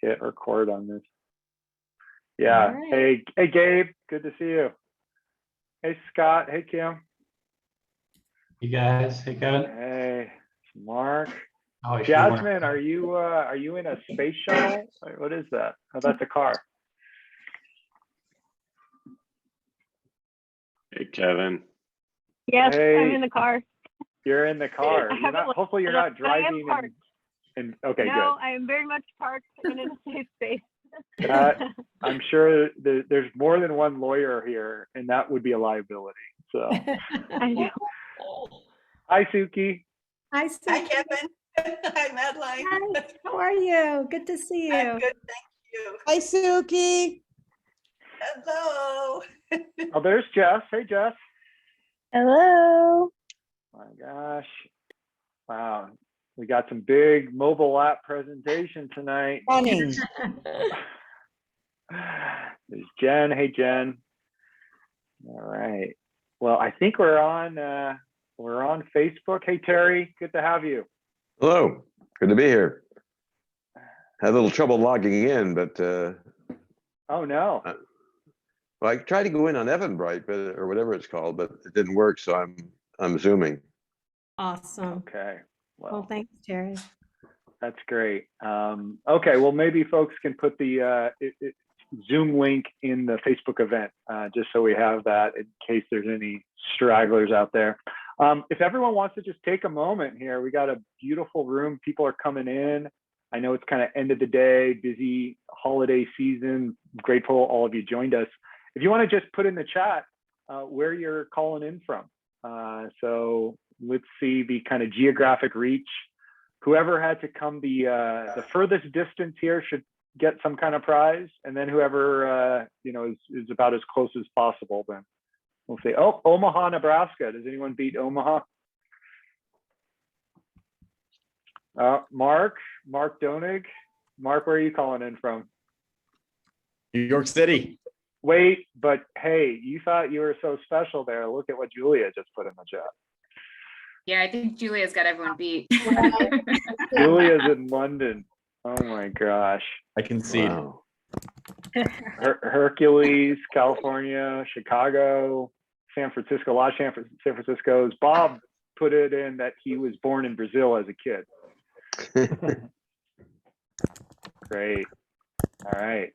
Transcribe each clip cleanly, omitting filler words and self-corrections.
hit record on this. Yeah. Right. Hey, Gabe. Good to see you. Hey, Scott. Hey, Kim. You guys. Hey, Kevin. Hey, Mark. Oh, Jasmine, are you in a space shuttle? What is that? Oh, that's a car. Hey, Kevin. Yes, hey, I'm in the car. You're in the car. Hopefully you're not driving. Okay, no, good. I am very much parked and in a safe space. I'm sure there's more than one lawyer here, and that would be a liability. So. I know. Hi, Suki. Hi, Suki. Hi, Kevin. Hi, Madeline. Hi. How are you? Good to see you. I'm good, thank you. Hi, Suki. Hello. Oh, there's Jess. Hey, Jess. Hello. My gosh. Wow. We got some big mobile app presentation tonight. Funny. There's Jen. Hey, Jen. All right. Well, I think we're on Facebook. Hey, Terry. Good to have you. Hello. Good to be here. Had a little trouble logging in, but oh no. Well, I tried to go in on Eventbrite, or whatever it's called, but it didn't work. So I'm zooming. Awesome. Okay. Well, thanks, Terry. That's great. Okay. Well, maybe folks can put the Zoom link in the Facebook event, just so we have that in case there's any stragglers out there. If everyone wants to just take a moment here, we got a beautiful room. People are coming in. I know it's kind of end of the day, busy holiday season. Grateful all of you joined us. If you want to just put in the chat where you're calling in from. So let's see the kind of geographic reach. Whoever had to come the furthest distance here should get some kind of prize, and then whoever is about as close as possible, then we'll say, oh, Omaha, Nebraska. Does anyone beat Omaha? Mark Donig. Mark, where are you calling in from? New York City. Wait, but hey, you thought you were so special there. Look at what Julia just put in the chat. Yeah, I think Julia's got everyone beat. Julia's in London. Oh my gosh. I can see wow. Hercules, California, Chicago, San Francisco, a lot of San Francisco's. Bob put it in that he was born in Brazil as a kid. Great. All right.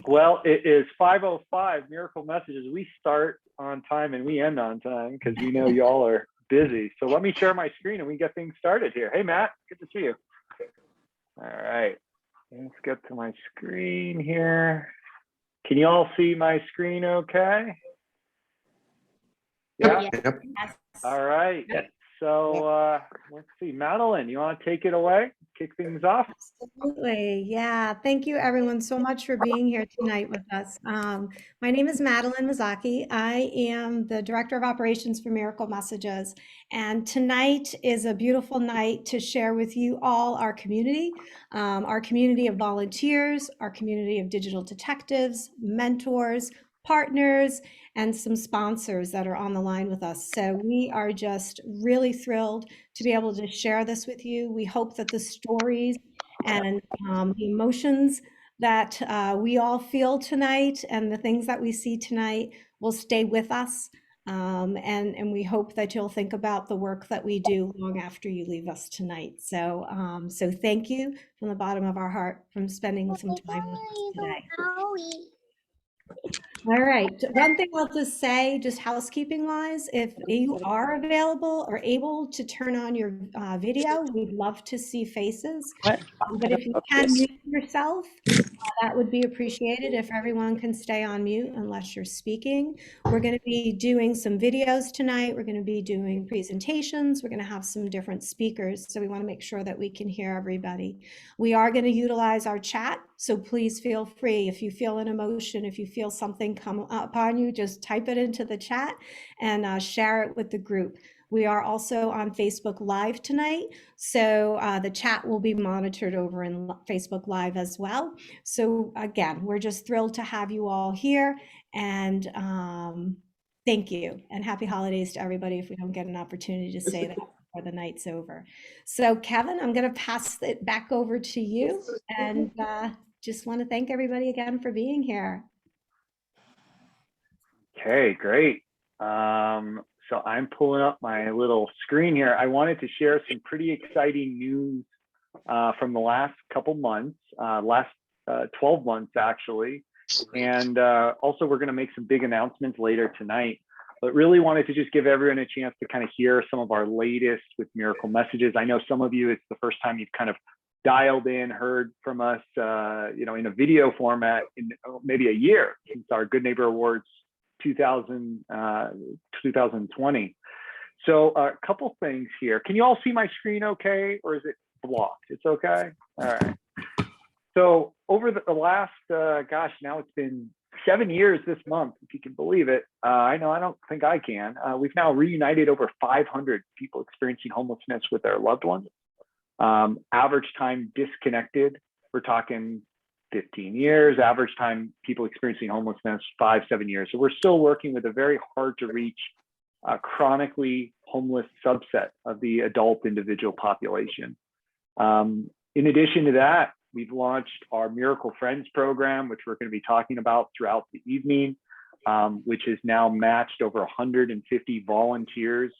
Well, it is 5:05, Miracle Messages. We start on time and we end on time because we know y'all are busy. So let me share my screen and we get things started here. Hey, Matt, good to see you. All right, let's get to my screen here. Can you all see my screen okay? Yeah? Yep. All right. So let's see, Madeline, you want to take it away? Kick things off? Absolutely. Yeah. Thank you everyone so much for being here tonight with us. My name is Madeline Mazaki. I am the Director of Operations for Miracle Messages. And tonight is a beautiful night to share with you all our community of volunteers, our community of digital detectives, mentors, partners, and some sponsors that are on the line with us. So we are just really thrilled to be able to share this with you. We hope that the stories and the emotions that we all feel tonight and the things that we see tonight will stay with us. And we hope that you'll think about the work that we do long after you leave us tonight. So, so thank you from the bottom of our heart from spending some time with us today. All right. One thing I'll just say, just housekeeping wise, if you are available or able to turn on your video, we'd love to see faces. But if you can mute yourself, that would be appreciated if everyone can stay on mute unless you're speaking. We're going to be doing some videos tonight. We're going to be doing presentations. We're going to have some different speakers. So we want to make sure that we can hear everybody. We are going to utilize our chat. So please feel free. If you feel an emotion, if you feel something come upon you, just type it into the chat and share it with the group. We are also on Facebook Live tonight, so the chat will be monitored over in Facebook Live as well. So again, we're just thrilled to have you all here, and thank you, and happy holidays to everybody if we don't get an opportunity to say that. before the night's over. So Kevin, I'm going to pass it back over to you, and just want to thank everybody again for being here. Okay, great. So I'm pulling up my little screen here. I wanted to share some pretty exciting news from the last couple months, last 12 months actually. And also we're going to make some big announcements later tonight, but really wanted to just give everyone a chance to kind of hear some of our latest with Miracle Messages. I know some of you, it's the first time you've kind of dialed in, heard from us, in a video format in maybe a year since our Good Neighbor Awards 2020. So a couple things here. Can you all see my screen okay, or is it blocked? It's okay? All right. So over the last, now it's been 7 years this month, if you can believe it. I know, I don't think I can. We've now reunited over 500 people experiencing homelessness with their loved ones. Average time disconnected, we're talking 15 years. Average time people experiencing homelessness, 5-7 years. So we're still working with a very hard to reach chronically homeless subset of the adult individual population. In addition to that, we've launched our Miracle Friends program, which we're going to be talking about throughout the evening, which has now matched over 150 volunteers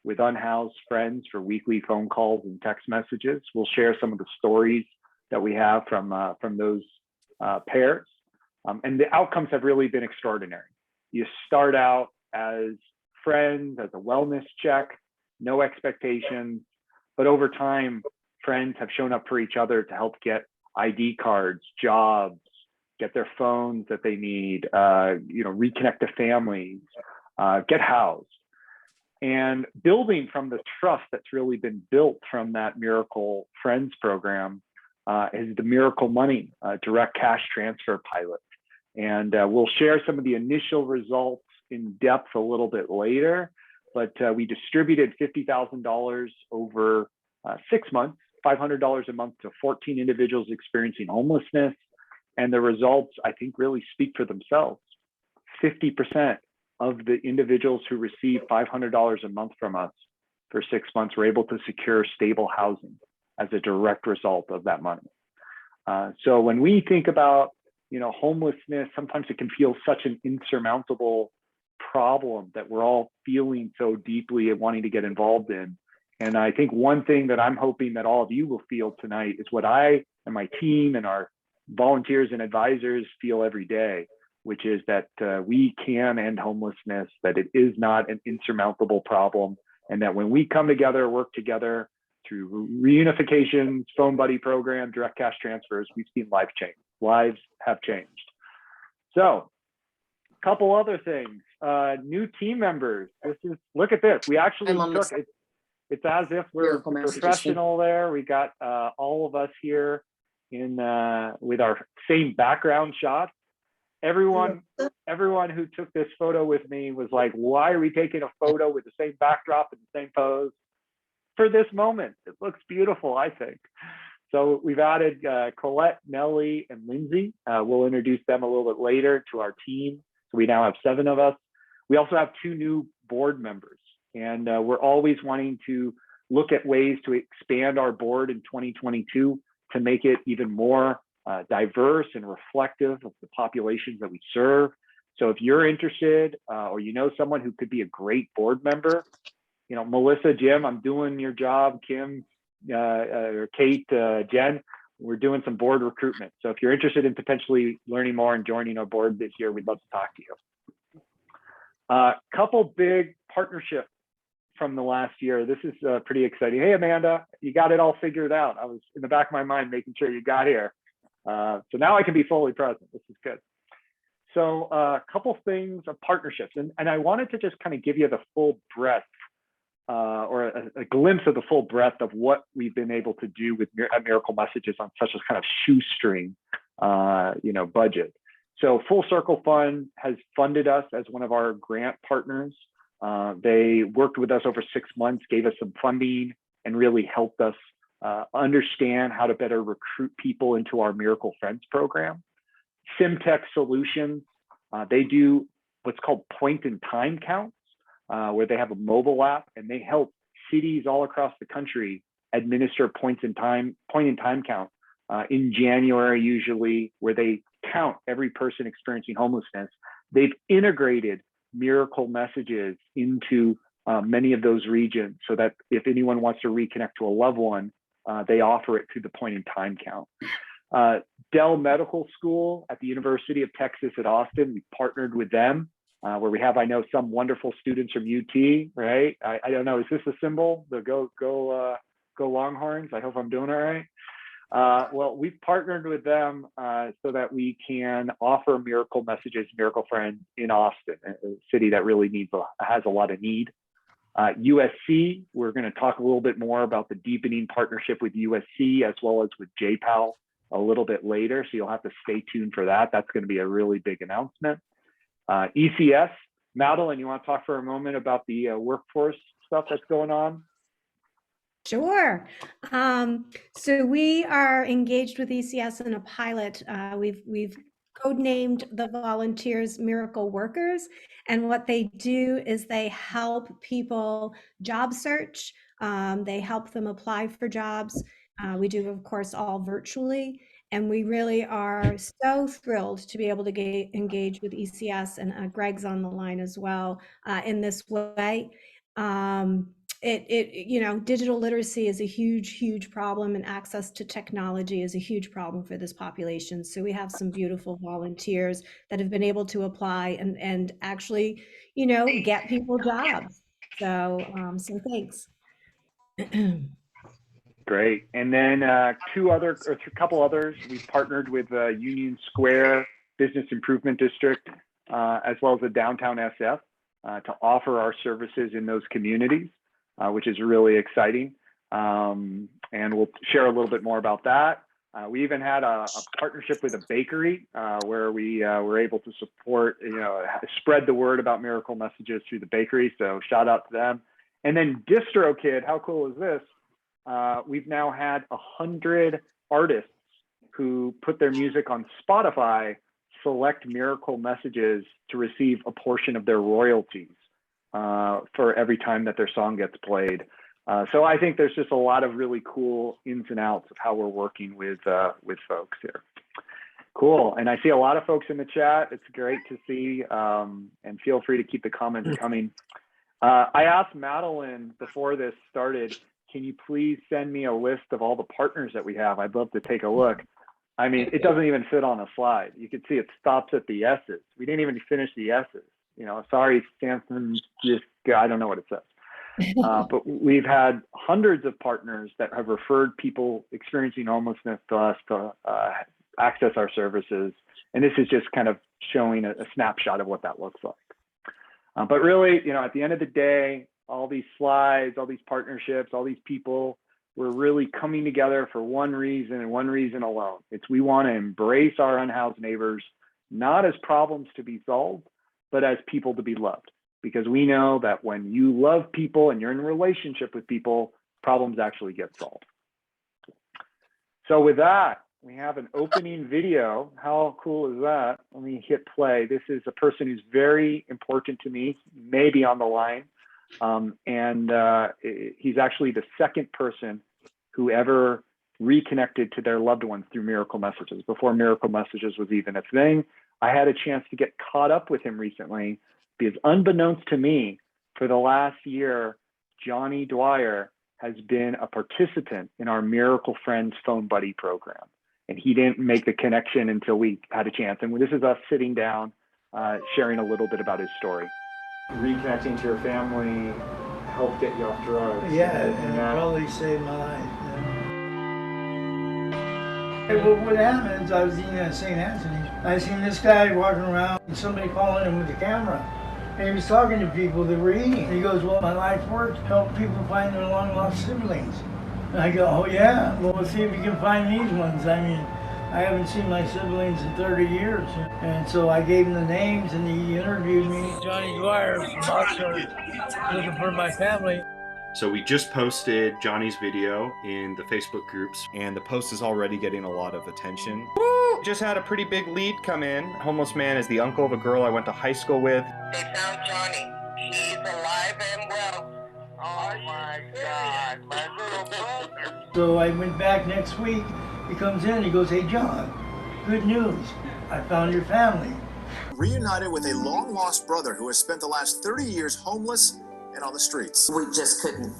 with unhoused friends for weekly phone calls and text messages. We'll share some of the stories that we have from those pairs. And the outcomes have really been extraordinary. You start out as friends, as a wellness check, no expectations, but over time, friends have shown up for each other to help get ID cards, jobs, get their phones that they need, reconnect to families, get housed. And building from the trust that's really been built from that Miracle Friends program is the Miracle Money direct cash transfer pilot. And we'll share some of the initial results in depth a little bit later, but we distributed $50,000 over 6 months, $500 a month to 14 individuals experiencing homelessness. And the results, I think, really speak for themselves. 50% of the individuals who received $500 a month from us for 6 months were able to secure stable housing as a direct result of that money. So when we think about, homelessness, sometimes it can feel such an insurmountable problem that we're all feeling so deeply and wanting to get involved in. And I think one thing that I'm hoping that all of you will feel tonight is what I and my team and our volunteers and advisors feel every day, which is that we can end homelessness, that it is not an insurmountable problem, and that when we come together, work together through reunifications, phone buddy program, direct cash transfers, we've seen lives change. Lives have changed. So a couple other things, new team members. Look at this. We actually took it. It's as if we're professional there. We got all of us here in with our same background shots. Everyone who took this photo with me was like, why are we taking a photo with the same backdrop and the same pose? For this moment, it looks beautiful, I think. So we've added Colette, Nellie, and Lindsay. We'll introduce them a little bit later to our team. So we now have 7 of us. We also have 2 new board members. And we're always wanting to look at ways to expand our board in 2022 to make it even more diverse and reflective of the populations that we serve. So if you're interested or someone who could be a great board member, Melissa, Jim, I'm doing your job, Kim, or Kate, Jen, we're doing some board recruitment. So if you're interested in potentially learning more and joining our board this year, we'd love to talk to you. Couple big partnerships from the last year. This is pretty exciting. Hey, Amanda, you got it all figured out. I was in the back of my mind making sure you got here. So now I can be fully present. This is good. So a couple things of partnerships. And I wanted to just kind of give you the full breadth or a glimpse of the full breadth of what we've been able to do with Miracle Messages on such a kind of shoestring, budget. So Full Circle Fund has funded us as one of our grant partners. They worked with us over 6 months, gave us some funding, and really helped us understand how to better recruit people into our Miracle Friends program. SimTech Solutions, they do what's called point in time counts, where they have a mobile app and they help cities all across the country administer point in time count in January, usually, where they count every person experiencing homelessness. They've integrated miracle messages into many of those regions so that if anyone wants to reconnect to a loved one, they offer it through the point in time count. Dell Medical School at the University of Texas at Austin, we partnered with them where we have, I know, some wonderful students from UT, right? I don't know, is this a symbol? The go Longhorns? I hope I'm doing all right. Well, we've partnered with them so that we can offer miracle messages, Miracle Friends in Austin, a city that really has a lot of need. USC, we're going to talk a little bit more about the deepening partnership with USC as well as with JPAL a little bit later. So you'll have to stay tuned for that. That's going to be a really big announcement. ECS, Madeline, you want to talk for a moment about the workforce stuff that's going on? Sure. So we are engaged with ECS in a pilot. We've codenamed the volunteers Miracle Workers, and what they do is they help people job search. They help them apply for jobs. We do, of course, all virtually, and we really are so thrilled to be able to engage with ECS, and Greg's on the line as well in this way. Digital literacy is a huge problem, and access to technology is a huge problem for this population. So we have some beautiful volunteers that have been able to apply and actually, get people jobs. So thanks. Great. And then a couple others, we've partnered with Union Square Business Improvement District, as well as the Downtown SF to offer our services in those communities. Which is really exciting. And we'll share a little bit more about that. We even had a partnership with a bakery where we were able to support, spread the word about miracle messages through the bakery. So shout out to them. And then DistroKid, how cool is this? We've now had 100 artists who put their music on Spotify select miracle messages to receive a portion of their royalties for every time that their song gets played. So I think there's just a lot of really cool ins and outs of how we're working with folks here. Cool. And I see a lot of folks in the chat. It's great to see, and feel free to keep the comments coming. I asked Madeline before this started, can you please send me a list of all the partners that we have? I'd love to take a look. I mean, it doesn't even fit on a slide. You can see it stops at the S's. We didn't even finish the S's. Sorry, Stanton, I don't know what it says. But we've had hundreds of partners that have referred people experiencing homelessness to us to access our services. And this is just kind of showing a snapshot of what that looks like. But really, at the end of the day, all these slides, all these partnerships, all these people, we're really coming together for one reason and one reason alone. We want to embrace our unhoused neighbors, not as problems to be solved, but as people to be loved. Because we know that when you love people and you're in a relationship with people, problems actually get solved. So with that, we have an opening video. How cool is that? Let me hit play. This is a person who's very important to me, maybe on the line. He's actually the second person who ever reconnected to their loved ones through miracle messages. Before miracle messages was even a thing, I had a chance to get caught up with him recently because unbeknownst to me, for the last year, Johnny Dwyer has been a participant in our Miracle Friends Phone Buddy program. And he didn't make the connection until we had a chance. And this is us sitting down, sharing a little bit about his story. Reconnecting to your family helped get you off drugs. Yeah, and it probably saved my life. Well, what happened is I was eating at St. Anthony. I seen this guy walking around and somebody calling him with the camera. And he was talking to people that were eating. He goes, well, my life work help people find their long lost siblings. And I go, oh yeah, well, let's see if you can find these ones. I mean, I haven't seen my siblings in 30 years. And so I gave him the names and he interviewed me. Johnny Dwyer from Oxford, looking for my family. So we just posted Johnny's video in the Facebook groups. And the post is already getting a lot of attention. Just had a pretty big lead come in. Homeless man is the uncle of a girl I went to high school with. They found Johnny. He's alive and well Oh my God, my little brother. So I went back next week. He comes in, he goes, "Hey John, good news. I found your family." Reunited with a long-lost brother who has spent the last 30 years homeless and on the streets.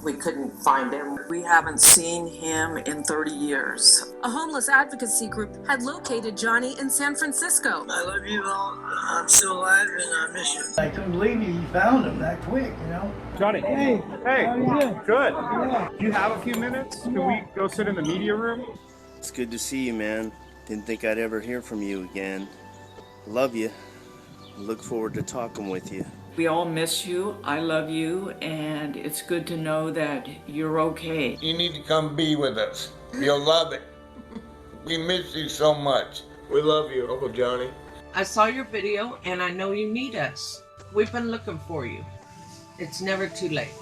We couldn't find him. We haven't seen him in 30 years. A homeless advocacy group had located Johnny in San Francisco. I love you all. I'm still alive and I miss you. I couldn't believe you found him that quick, you know? Johnny. Hey. Hey. How you doing? Good. Yeah. Do you have a few minutes? Can we go sit in the media room? It's good to see you, man. Didn't think I'd ever hear from you again. Love you. Look forward to talking with you. We all miss you. I love you, and it's good to know that you're okay. You need to come be with us. You'll love it. We miss you so much. We love you, Uncle Johnny. I saw your video, and I know you need us. We've been looking for you. It's never too late.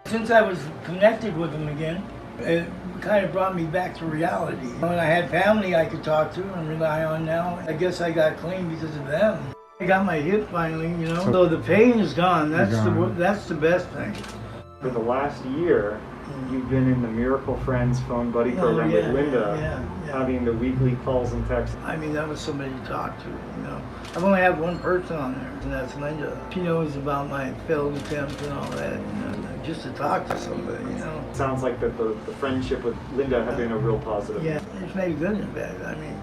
Since I was connected with him again, it kind of brought me back to reality. When I had family I could talk to and rely on now, I guess I got clean because of them. I got my hip finally, you know, so the pain is gone. That's the best thing. For the last year, you've been in the Miracle Friends phone buddy program with Linda, having the weekly calls and texts. I mean, that was somebody to talk to, you know. I've only had one person on there, and that's Linda. She knows about my failed attempts and all that, you know, just to talk to somebody, you know. Sounds like that the friendship with Linda has been a real positive. Yeah, it's maybe good and bad. I mean,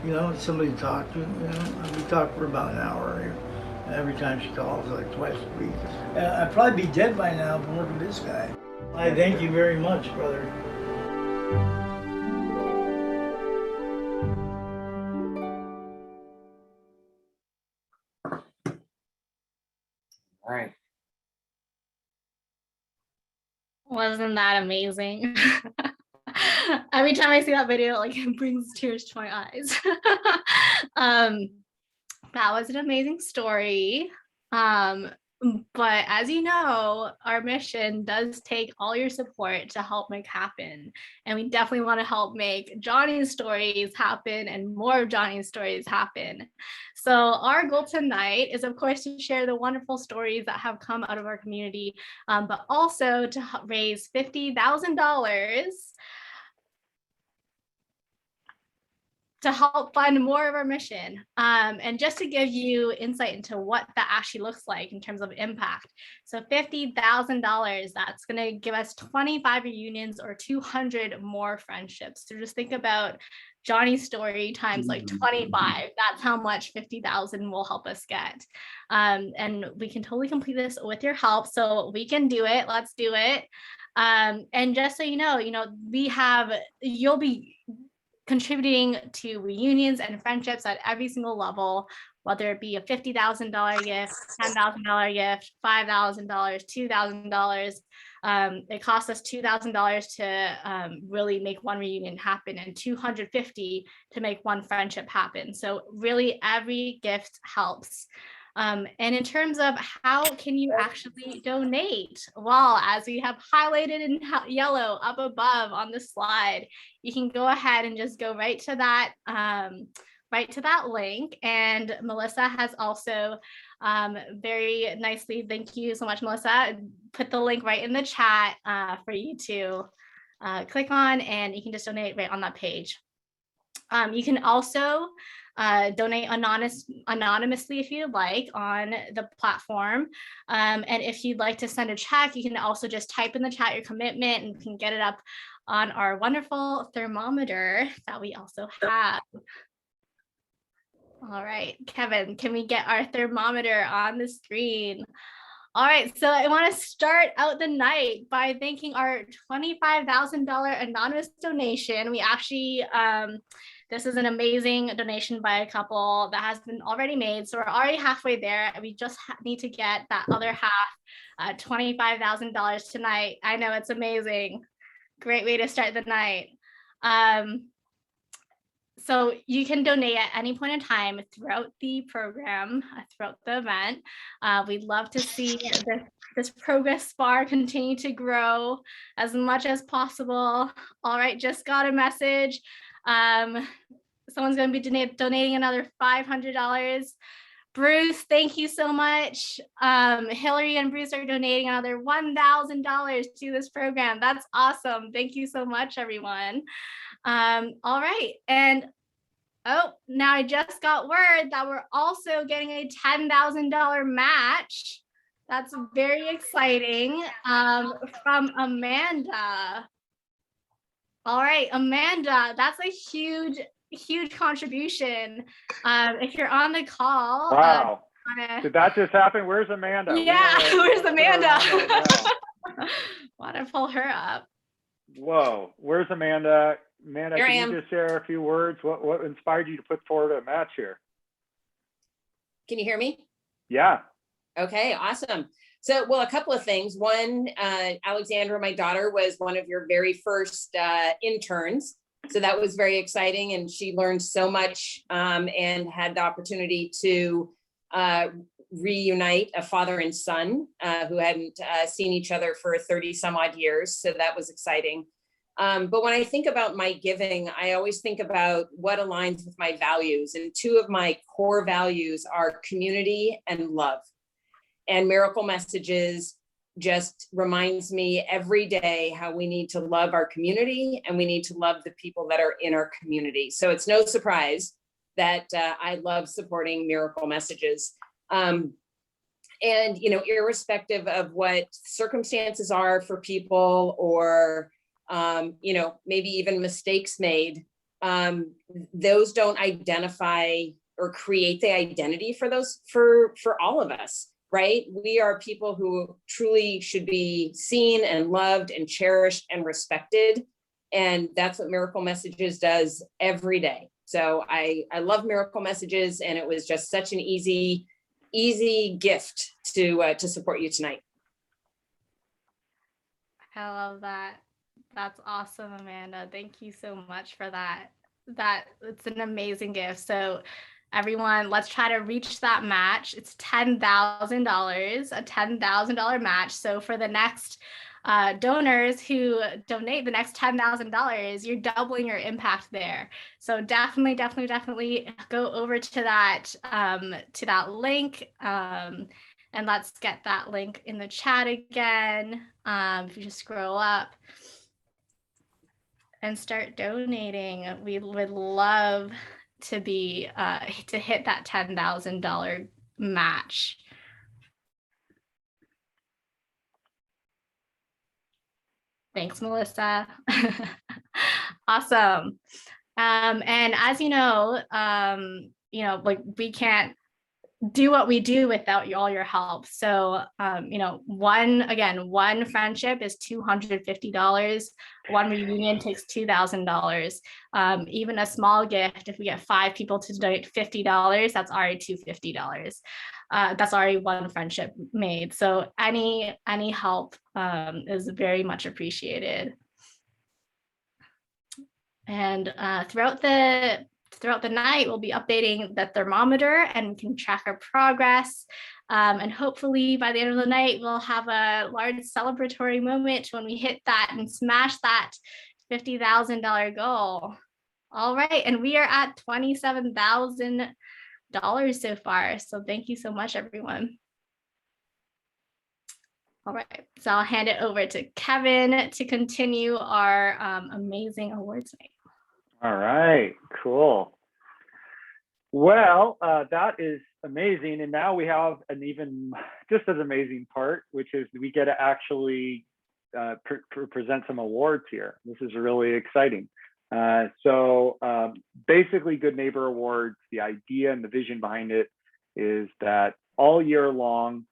you know, somebody to talk to, you know. We talk for about an hour every time she calls, like twice a week. I'd probably be dead by now if I'm working with this guy. I thank you very much, brother. All right. Wasn't that amazing? Every time I see that video, like it brings tears to my eyes. That was an amazing story. But as you know, our mission does take all your support to help make happen. And we definitely want to help make Johnny's stories happen and more of Johnny's stories happen. So our goal tonight is, of course, to share the wonderful stories that have come out of our community, but also to raise $50,000 to help fund more of our mission. And just to give you insight into what that actually looks like in terms of impact. So $50,000, that's gonna give us 25 reunions or 200 more friendships. So just think about Johnny's story times like 25. That's how much 50,000 will help us get. And we can totally complete this with your help. So we can do it, let's do it. And just so you know, you'll be contributing to reunions and friendships at every single level, whether it be a $50,000 gift, $10,000 gift, $5,000, $2,000. It costs us $2,000 to really make one reunion happen and $250 to make one friendship happen. So really every gift helps. And in terms of how can you actually donate? Well, as we have highlighted in yellow up above on the slide, you can go ahead and just go right to that link. And Melissa has also very nicely, thank you so much, Melissa, put the link right in the chat for you to click on, and you can just donate right on that page. You can also donate anonymously if you'd like on the platform. And if you'd like to send a check, you can also just type in the chat your commitment and you can get it up on our wonderful thermometer that we also have. All right, Kevin, can we get our thermometer on the screen? All right, so I want to start out the night by thanking our $25,000 anonymous donation. We actually, this is an amazing donation by a couple that has been already made. So we're already halfway there. We just need to get that other half, $25,000 tonight. I know, it's amazing. Great way to start the night. So you can donate at any point in time throughout the program, throughout the event. We'd love to see this progress bar continue to grow as much as possible. All right, just got a message. Someone's going to be donating another $500. Bruce, thank you so much. Hillary and Bruce are donating another $1,000 to this program. That's awesome. Thank you so much, everyone. All right. And oh, now I just got word that we're also getting a $10,000 match. That's very exciting, from Amanda. All right, Amanda, that's a huge contribution. If you're on the call. Wow. Did that just happen? Where's Amanda? Yeah, where's Amanda? Yeah. Want to pull her up. Whoa, where's Amanda? Amanda, Here I can am. you just share a few words? What inspired you to put forward a match here? Can you hear me? Yeah. Okay, awesome. So, well, a couple of things. One, Alexandra, my daughter, was one of your very first interns. So that was very exciting. And she learned so much and had the opportunity to reunite a father and son who hadn't seen each other for 30 some odd years. So that was exciting. But when I think about my giving, I always think about what aligns with my values. And two of my core values are community and love. And Miracle Messages just reminds me every day how we need to love our community and we need to love the people that are in our community. So it's no surprise that I love supporting Miracle Messages. And, you know, irrespective of what circumstances are for people or, you know, maybe even mistakes made, those don't identify or create the identity for those, for all of us. Right? We are people who truly should be seen and loved and cherished and respected. And that's what Miracle Messages does every day. So I love Miracle Messages, and it was just such an easy gift to support you tonight. I love that. That's awesome, Amanda. Thank you so much for that. It's an amazing gift. So everyone, let's try to reach that match. It's $10,000, a $10,000 match. So for the next donors who donate the next $10,000, you're doubling your impact there. So definitely go over to that link. And let's get that link in the chat again. If you just scroll up and start donating, we would love to be to hit that $10,000 match. Thanks, Melissa. Awesome. And as you know, like we can't do what we do without all your help. So, one friendship is $250. One reunion takes $2,000. Even a small gift, if we get 5 people to donate $50, that's already $250. That's already one friendship made. So any help is very much appreciated. And throughout the night, we'll be updating the thermometer and we can track our progress. And hopefully by the end of the night, we'll have a large celebratory moment when we hit that and smash that $50,000 goal. All right, and we are at $27,000 so far. So thank you so much, everyone. All right, so I'll hand it over to Kevin to continue our amazing awards night. All right, cool. Well, that is amazing. And now we have an even just as amazing part, which is we get to actually present some awards here. This is really exciting. So basically Good Neighbor Awards, the idea and the vision behind it is that all year long,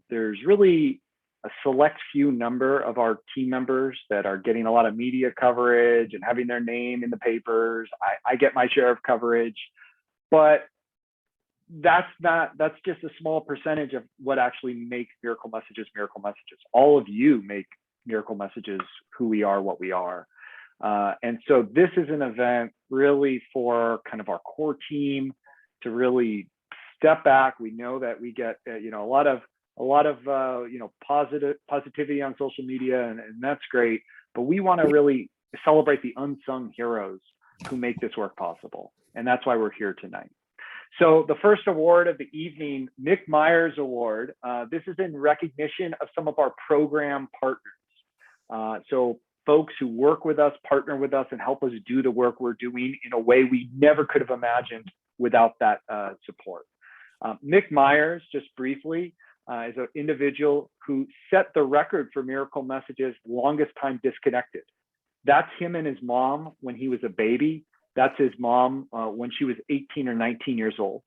there's really a select few number of our team members that are getting a lot of media coverage and having their name in the papers. I get my share of coverage, but that's just a small percentage of what actually makes Miracle Messages Miracle Messages. All of you make Miracle Messages who we are, what we are. And so this is an event really for kind of our core team to really step back. We know that we get a lot of positivity on social media, and that's great. But we want to really celebrate the unsung heroes who make this work possible, and that's why we're here tonight. So the first award of the evening, Mick Myers Award. This is in recognition of some of our program partners. So folks who work with us, partner with us, and help us do the work we're doing in a way we never could have imagined without that support. Mick Myers, just briefly, is an individual who set the record for Miracle Messages longest time disconnected. That's him and his mom when he was a baby. That's his mom when she was 18 or 19 years old.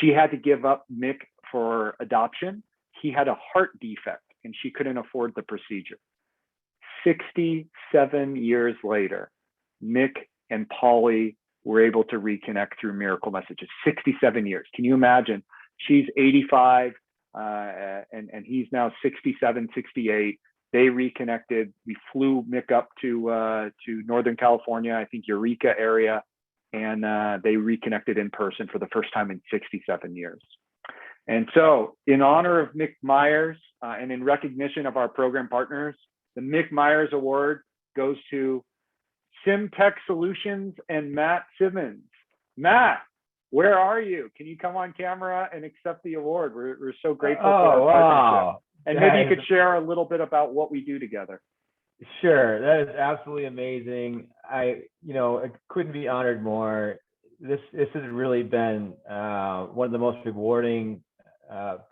She had to give up Mick for adoption. He had a heart defect and she couldn't afford the procedure. 67 years later, Mick and Polly were able to reconnect through Miracle Messages. 67 years. Can you imagine? She's 85 and he's now 67, 68. They reconnected. We flew Mick up to Northern California, I think Eureka area, and they reconnected in person for the first time in 67 years. And so in honor of Mick Myers and in recognition of our program partners, the Mick Myers Award goes to SimTech Solutions and Matt Simmons. Matt, where are you? Can you come on camera and accept the award? We're so grateful for our partnership. And maybe you could share a little bit about what we do together. Sure, that is absolutely amazing. I couldn't be honored more. This has really been one of the most rewarding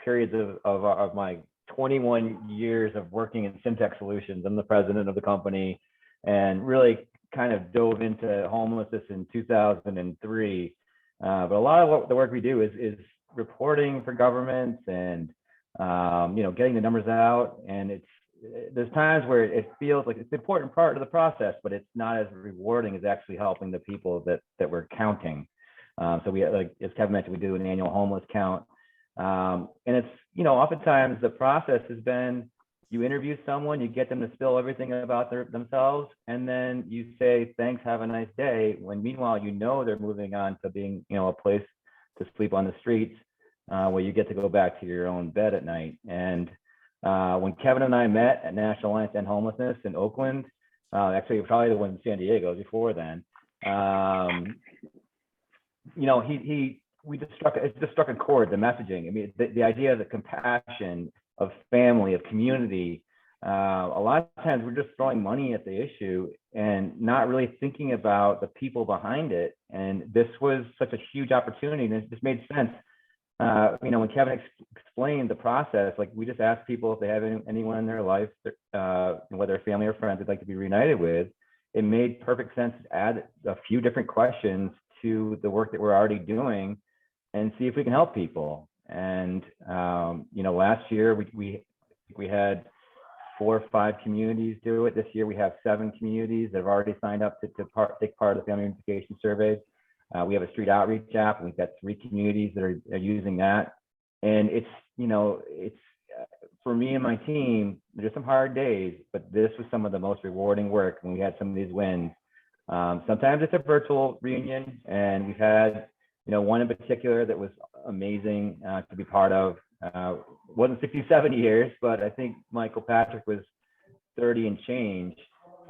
periods of my 21 years of working in SimTech Solutions. I'm the president of the company, and really kind of dove into homelessness in 2003. But a lot of the work we do is reporting for governments and getting the numbers out. And there's times where it feels like it's an important part of the process, but it's not as rewarding as actually helping the people that we're counting. So we, like as Kevin mentioned, we do an annual homeless count. And it's, oftentimes the process has been, you interview someone, you get them to spill everything about themselves, and then you say, thanks, have a nice day. When meanwhile, they're moving on to being, a place to sleep on the streets, where you get to go back to your own bed at night. And when Kevin and I met at National Alliance to End Homelessness in Oakland, actually probably the one in San Diego before then, it just struck a chord, the messaging. I mean, the idea of the compassion, of family, of community. A lot of times we're just throwing money at the issue and not really thinking about the people behind it. And this was such a huge opportunity, and it just made sense. When Kevin explained the process, like we just asked people if they have anyone in their life, whether family or friends they'd like to be reunited with. It made perfect sense to add a few different questions to the work that we're already doing and see if we can help people. And last year we had 4 or 5 communities do it. This year we have 7 communities that have already signed up to take part of the family unification surveys. We have a street outreach app, and we've got 3 communities that are using that. And it's for me and my team, there's some hard days, but this was some of the most rewarding work when we had some of these wins. Sometimes it's a virtual reunion, and we've had one in particular that was amazing to be part of. Wasn't 67 years, but I think Michael Patrick was 30 and change.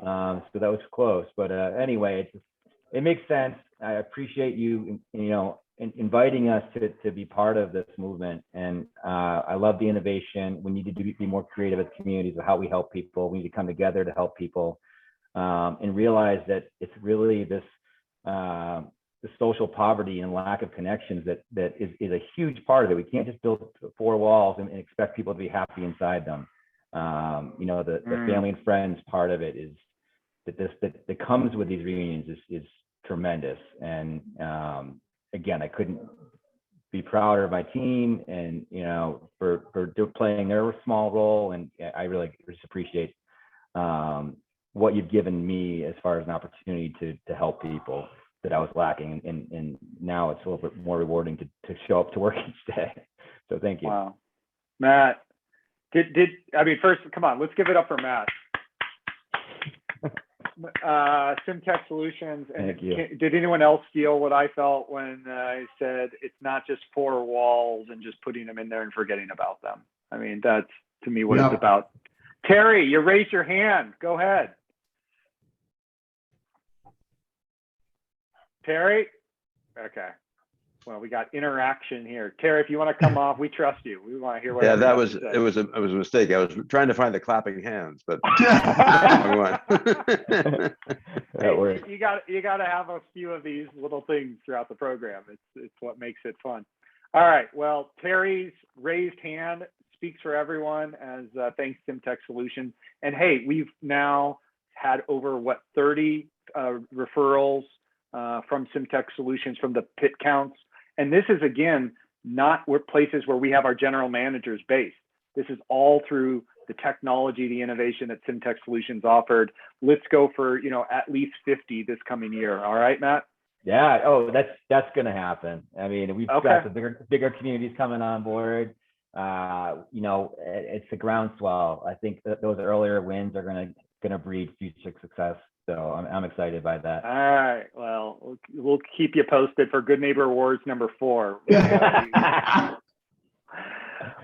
So that was close. But anyway, it makes sense. I appreciate you, inviting us to be part of this movement. And I love the innovation. We need to be more creative as communities of how we help people. We need to come together to help people and realize that it's really this the social poverty and lack of connections that is a huge part of it. We can't just build 4 walls and expect people to be happy inside them. The family and friends part of it is that comes with these reunions is tremendous. And again, I couldn't be prouder of my team and for playing their small role. And I really just appreciate what you've given me as far as an opportunity to help people that I was lacking, and now it's a little bit more rewarding to show up to work each day. So thank you. Wow, Matt. First, come on, let's give it up for Matt. SimTech Solutions. And thank you. Did anyone else feel what I felt when I said it's not just 4 walls and just putting them in there and forgetting about them? I mean, that's to me what it's about. Terry, you raised your hand. Go ahead. Terry? Okay. Well, we got interaction here. Terry, if you want to come off, we trust you. We want to hear what. Yeah, that everybody was, says. it was a mistake. I was trying to find the clapping hands, but wrong one. That works. You got to have a few of these little things throughout the program. It's what makes it fun. All right. Well, Terry's raised hand speaks for everyone as thanks Simtech Solutions. And hey, we've now had over 30 referrals from Simtech Solutions from the pit counts. And this is, again, not places where we have our general managers based. This is all through the technology, the innovation that Simtech Solutions offered. Let's go for, at least 50 this coming year. All right, Matt? Yeah. Oh, that's going to happen. I mean, we've got the bigger communities coming on board. It's a groundswell. I think that those earlier wins are going to breed future success. So I'm excited by that. All right. Well, we'll keep you posted for Good Neighbor Awards number 4.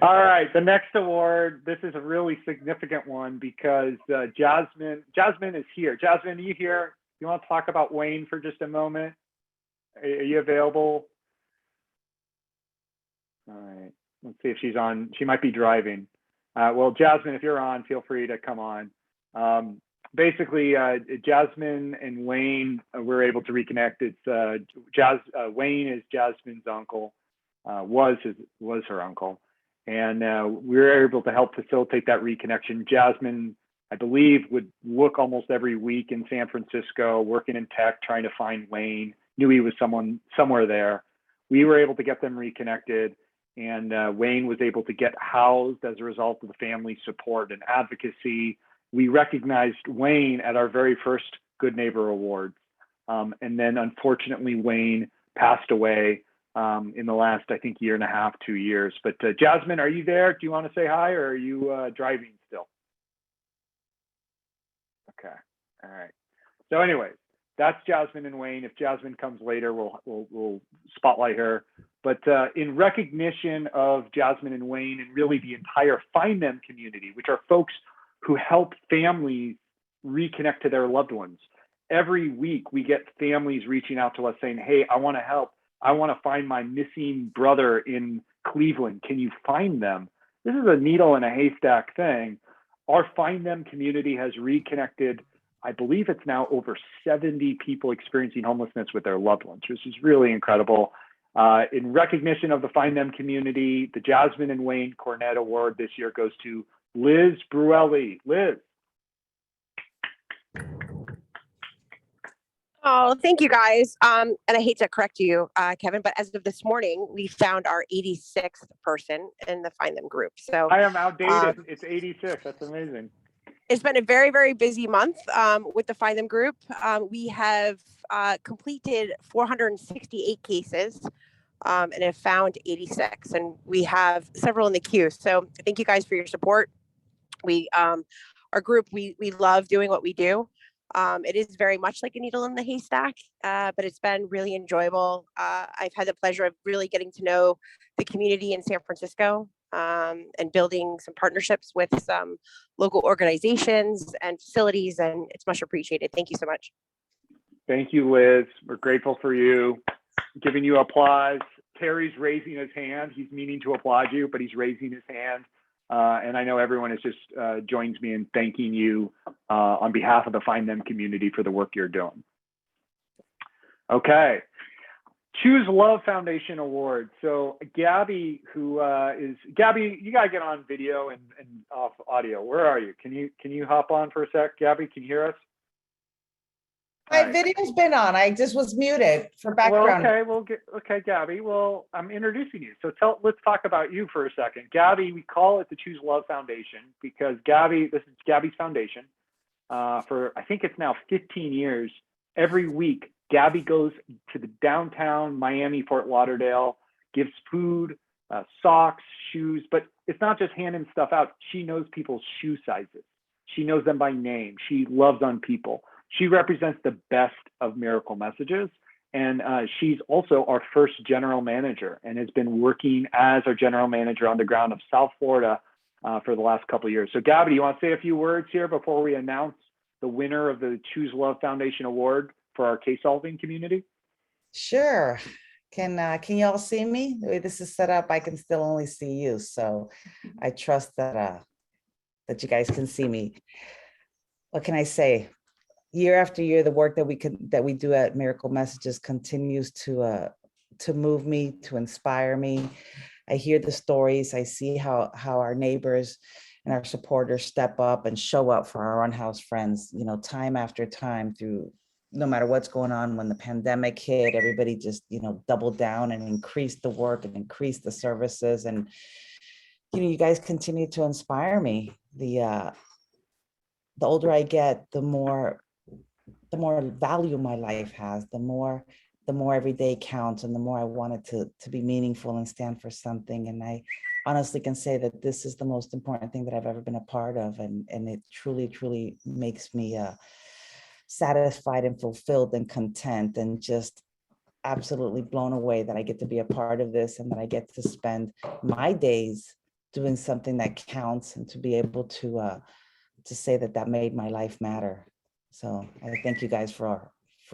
All right. The next award, this is a really significant one because Jasmine is here. Jasmine, are you here? You want to talk about Wayne for just a moment? Are you available? All right. Let's see if she's on. She might be driving. Well, Jasmine, if you're on, feel free to come on. Basically, Jasmine and Wayne were able to reconnect. It's Wayne is Jasmine's uncle, was her uncle, and we were able to help facilitate that reconnection. Jasmine, I believe, would look almost every week in San Francisco, working in tech, trying to find Wayne. Knew he was somewhere there. We were able to get them reconnected, and Wayne was able to get housed as a result of the family support and advocacy. We recognized Wayne at our very first Good Neighbor Awards. And then unfortunately, Wayne passed away in the last, I think, year and a half, 2 years. But Jasmine, are you there? Do you want to say hi, or are you driving still? Okay. All right. So anyways, that's Jasmine and Wayne. If Jasmine comes later, we'll spotlight her. But in recognition of Jasmine and Wayne and really the entire Find Them community, which are folks who help families reconnect to their loved ones. Every week we get families reaching out to us saying, hey, I want to help. I want to find my missing brother in Cleveland. Can you find them? This is a needle in a haystack thing. Our Find Them community has reconnected, I believe it's now over 70 people experiencing homelessness with their loved ones, which is really incredible. In recognition of the Find Them community, the Jasmine and Wayne Cornett Award this year goes to Liz Bruel. Liz. Oh, thank you guys. And I hate to correct you, Kevin, but as of this morning, we found our 86th person in the Find Them group. So I am outdated. It's 86. That's amazing. It's been a very, very busy month with the Find Them group. We have completed 468 cases and have found 86, and we have several in the queue. So thank you guys for your support. Our group, we love doing what we do. It is very much like a needle in the haystack, but it's been really enjoyable. I've had the pleasure of really getting to know the community in San Francisco and building some partnerships with some local organizations and facilities, and it's much appreciated. Thank you so much. Thank you, Liz. We're grateful for you. Giving you applause. Terry's raising his hand. He's meaning to applaud you, but he's raising his hand. And I know everyone is just joins me in thanking you on behalf of the Find Them community for the work you're doing. Okay. Choose Love Foundation Award. So Gabby, Gabby, you gotta get on video and off audio. Where are you? Can you hop on for a sec? Gabby, can you hear us? My video's been on. I just was muted for background. Okay, Gabby. Well, I'm introducing you. So let's talk about you for a second. Gabby, we call it the Choose Love Foundation because this is Gabby's foundation. For I think it's now 15 years. Every week, Gabby goes to the downtown Miami, Fort Lauderdale, gives food, socks, shoes, but it's not just handing stuff out. She knows people's shoe sizes. She knows them by name. She loves on people. She represents the best of Miracle Messages, and she's also our first general manager and has been working as our general manager on the ground of South Florida for the last couple of years. So Gabby, you want to say a few words here before we announce the winner of the Choose Love Foundation Award for our case solving community? Sure. Can you all see me? The way this is set up, I can still only see you. So I trust that that you guys can see me. What can I say? Year after year, the work that we do at Miracle Messages continues to move me, to inspire me. I hear the stories. I see how our neighbors and our supporters step up and show up for our unhoused friends, you know, time after time through, no matter what's going on. When the pandemic hit, everybody just, you know, doubled down and increased the work and increased the services. And, you know, you guys continue to inspire me. The older I get, the more value my life has, the more every day counts, and the more I want it to be meaningful and stand for something. And I honestly can say that this is the most important thing that I've ever been a part of. And it truly, truly makes me satisfied and fulfilled and content, and just absolutely blown away that I get to be a part of this, and that I get to spend my days doing something that counts, and to be able to say that made my life matter. So I thank you guys for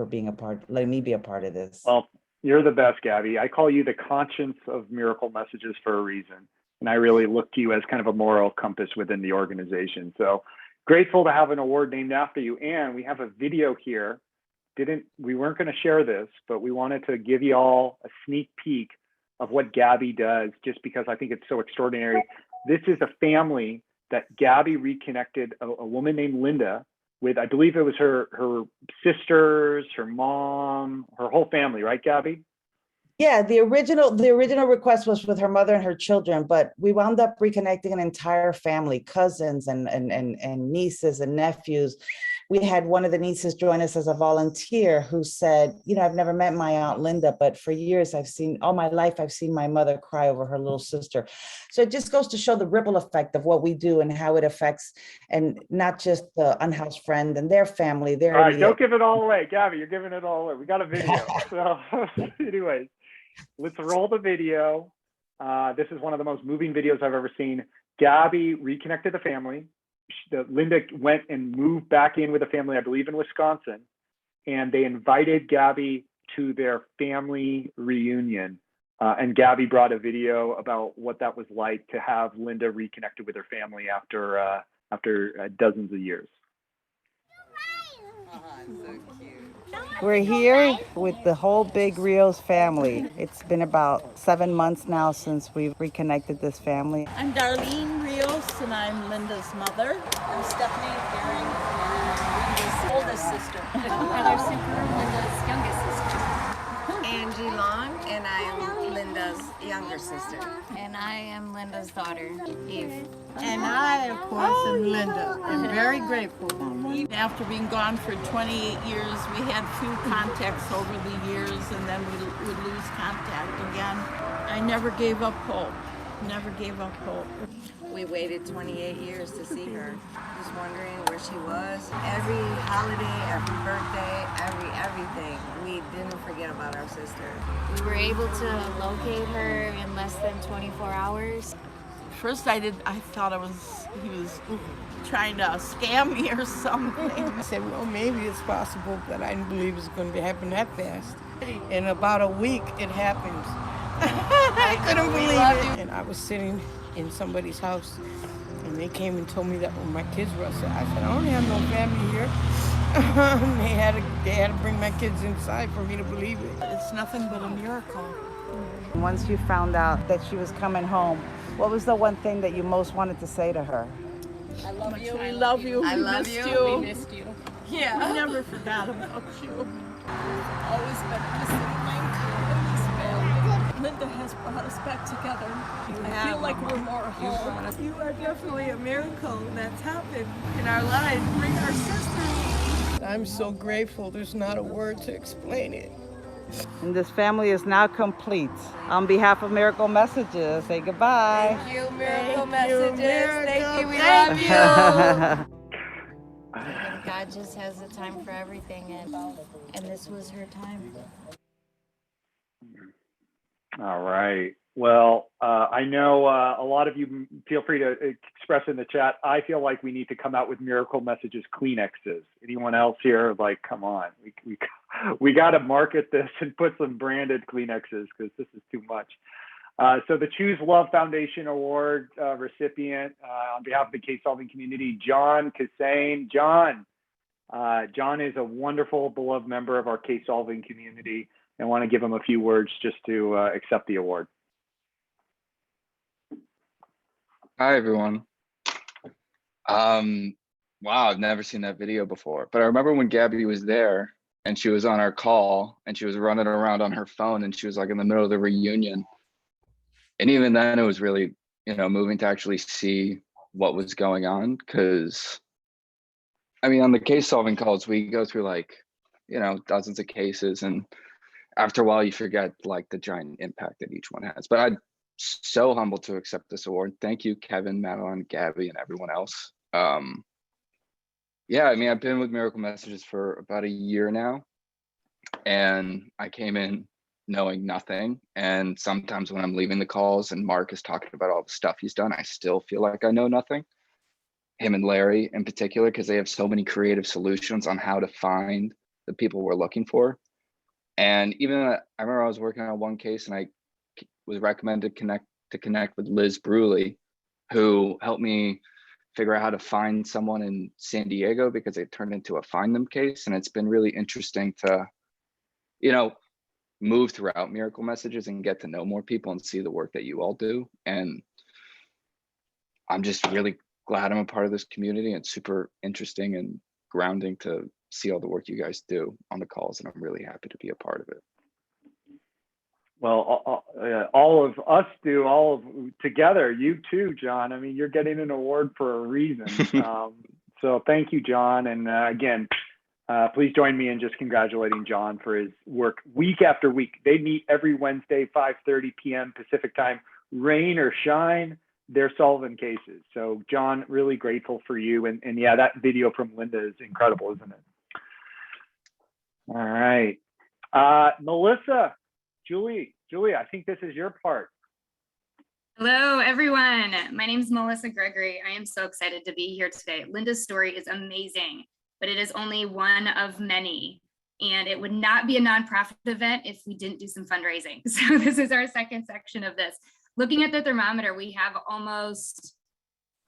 being a part, letting me be a part of this. Well, you're the best, Gabby. I call you the conscience of Miracle Messages for a reason. And I really look to you as kind of a moral compass within the organization. So grateful to have an award named after you. And we have a video here. We weren't going to share this, but we wanted to give you all a sneak peek of what Gabby does, just because I think it's so extraordinary. This is a family that Gabby reconnected a woman named Linda with. I believe it was her sisters, her mom, her whole family, right, Gabby? Yeah, the original request was with her mother and her children, but we wound up reconnecting an entire family, cousins and nieces and nephews. We had one of the nieces join us as a volunteer who said, you know, I've never met my Aunt Linda, but for years all my life, I've seen my mother cry over her little sister. So it just goes to show the ripple effect of what we do and how it affects, and not just the unhoused friend and their family. All right, don't give it all away. Gabby, you're giving it all away. We got a video. So anyways, let's roll the video. This is one of the most moving videos I've ever seen. Gabby reconnected the family. Linda went and moved back in with a family, I believe in Wisconsin, and they invited Gabby to their family reunion. And Gabby brought a video about what that was like to have Linda reconnected with her family after dozens of years. We're here with the whole big Rios family. It's been about 7 months now since we've reconnected this family. I'm Darlene Rios, and I'm Linda's mother. I'm Stephanie Herring, Linda's oldest sister. Heather Super, Linda's youngest sister. Angie Long, and I'm Linda's younger sister. And I am Linda's daughter, Eve. And I, of course, am Linda. I'm very grateful. After being gone for 28 years, we had few contacts over the years, and then we would lose contact again. I never gave up hope. Never gave up hope. We waited 28 years to see her. Just wondering where she was. Every holiday, every birthday, everything. We didn't forget about our sister. We were able to locate her in less than 24 hours. First I thought he was trying to scam me or something. I said, well, maybe it's possible, but I didn't believe it was going to happen that fast. In about a week, it happened. I couldn't believe it. And I was sitting in somebody's house, and they came and told me that when my kids were outside. I said, I don't have no family here. They had to bring my kids inside for me to believe it. It's nothing but a miracle. Once you found out that she was coming home, what was the one thing that you most wanted to say to her? I love you. We love you. I love missed you. We missed you. Yeah. I never forgot about you. Always been a missing link in this family. Linda has brought us back together. I feel like we're more whole. You are definitely a miracle that's happened in our lives. Bring our sisters. I'm so grateful. There's not a word to explain it. And this family is now complete. On behalf of Miracle Messages, say goodbye. Thank you, Miracle Messages. Thank you. We Thank love you. And God just has a time for everything, and this was her time. All right. Well, I know a lot of you feel free to express in the chat. I feel like we need to come out with Miracle Messages Kleenexes. Anyone else here? Like, come on, we got to market this and put some branded Kleenexes because this is too much. So the Choose Love Foundation Award recipient on behalf of the case solving community, John Kassane. John is a wonderful, beloved member of our case solving community. I want to give him a few words just to accept the award. Hi, everyone. Wow, I've never seen that video before, but I remember when Gabby was there and she was on our call and she was running around on her phone and she was like in the middle of the reunion. And even then it was really, moving to actually see what was going on. Cause I mean, on the case solving calls, we go through like, dozens of cases. And after a while you forget like the giant impact that each one has. But I'm so humbled to accept this award. Thank you, Kevin, Madeline, Gabby, and everyone else. Yeah, I mean, I've been with Miracle Messages for about a year now, and I came in knowing nothing. And sometimes when I'm leaving the calls and Mark is talking about all the stuff he's done, I still feel like I know nothing. Him and Larry in particular, because they have so many creative solutions on how to find the people we're looking for. And even I remember I was working on one case and I was recommended to connect with Liz Bruel, who helped me figure out how to find someone in San Diego because it turned into a find them case. And it's been really interesting to, move throughout Miracle Messages and get to know more people and see the work that you all do. And I'm just really glad I'm a part of this community, and super interesting and grounding to see all the work you guys do on the calls. And I'm really happy to be a part of it. Well, all of us do, all of together, you too, John. I mean, you're getting an award for a reason. So thank you, John. And again, please join me in just congratulating John for his work week after week. They meet every Wednesday, 5:30 p.m. Pacific time, rain or shine, they're solving cases. So John, really grateful for you. And yeah, that video from Linda is incredible, isn't it? All right. Melissa. Julie, I think this is your part. Hello, everyone. My name is Melissa Gregory. I am so excited to be here today. Linda's story is amazing, but it is only one of many. And it would not be a nonprofit event if we didn't do some fundraising. So this is our second section of this. Looking at the thermometer, we have almost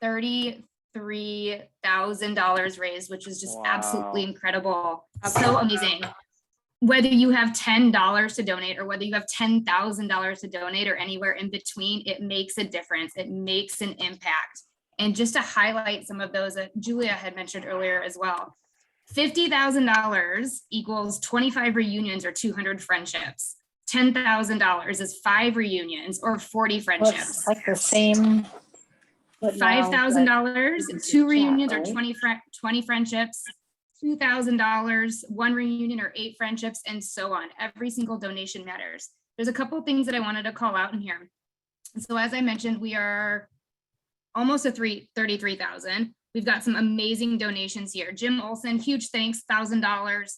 $33,000 raised, which is just absolutely incredible. So amazing. Whether you have $10 to donate or whether you have $10,000 to donate or anywhere in between, it makes a difference. It makes an impact. And just to highlight some of those that Julia had mentioned earlier as well, $50,000 equals 25 reunions or 200 friendships. $10,000 is 5 reunions or 40 friendships. It's like the same. $5,000, 2 reunions or 20 friendships. $2,000, 1 reunion or 8 friendships, and so on. Every single donation matters. There's a couple of things that I wanted to call out in here. So as I mentioned, we are almost at 33,000. We've got some amazing donations here. Jim Olson, huge thanks, $1,000.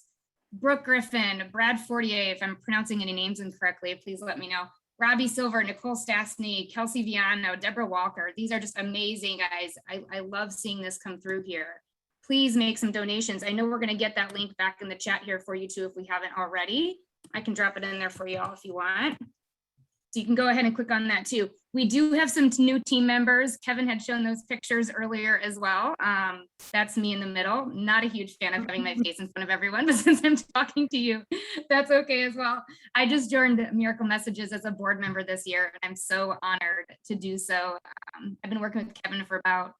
Brooke Griffin, Brad Fortier, if I'm pronouncing any names incorrectly, please let me know. Robbie Silver, Nicole Stastny, Kelsey Viano, Deborah Walker. These are just amazing guys. I love seeing this come through here. Please make some donations. I know we're going to get that link back in the chat here for you too if we haven't already. I can drop it in there for you all if you want. So you can go ahead and click on that too. We do have some new team members. Kevin had shown those pictures earlier as well. That's me in the middle. Not a huge fan of having my face in front of everyone, but since I'm talking to you, that's okay as well. I just joined Miracle Messages as a board member this year, and I'm so honored to do so. I've been working with Kevin for about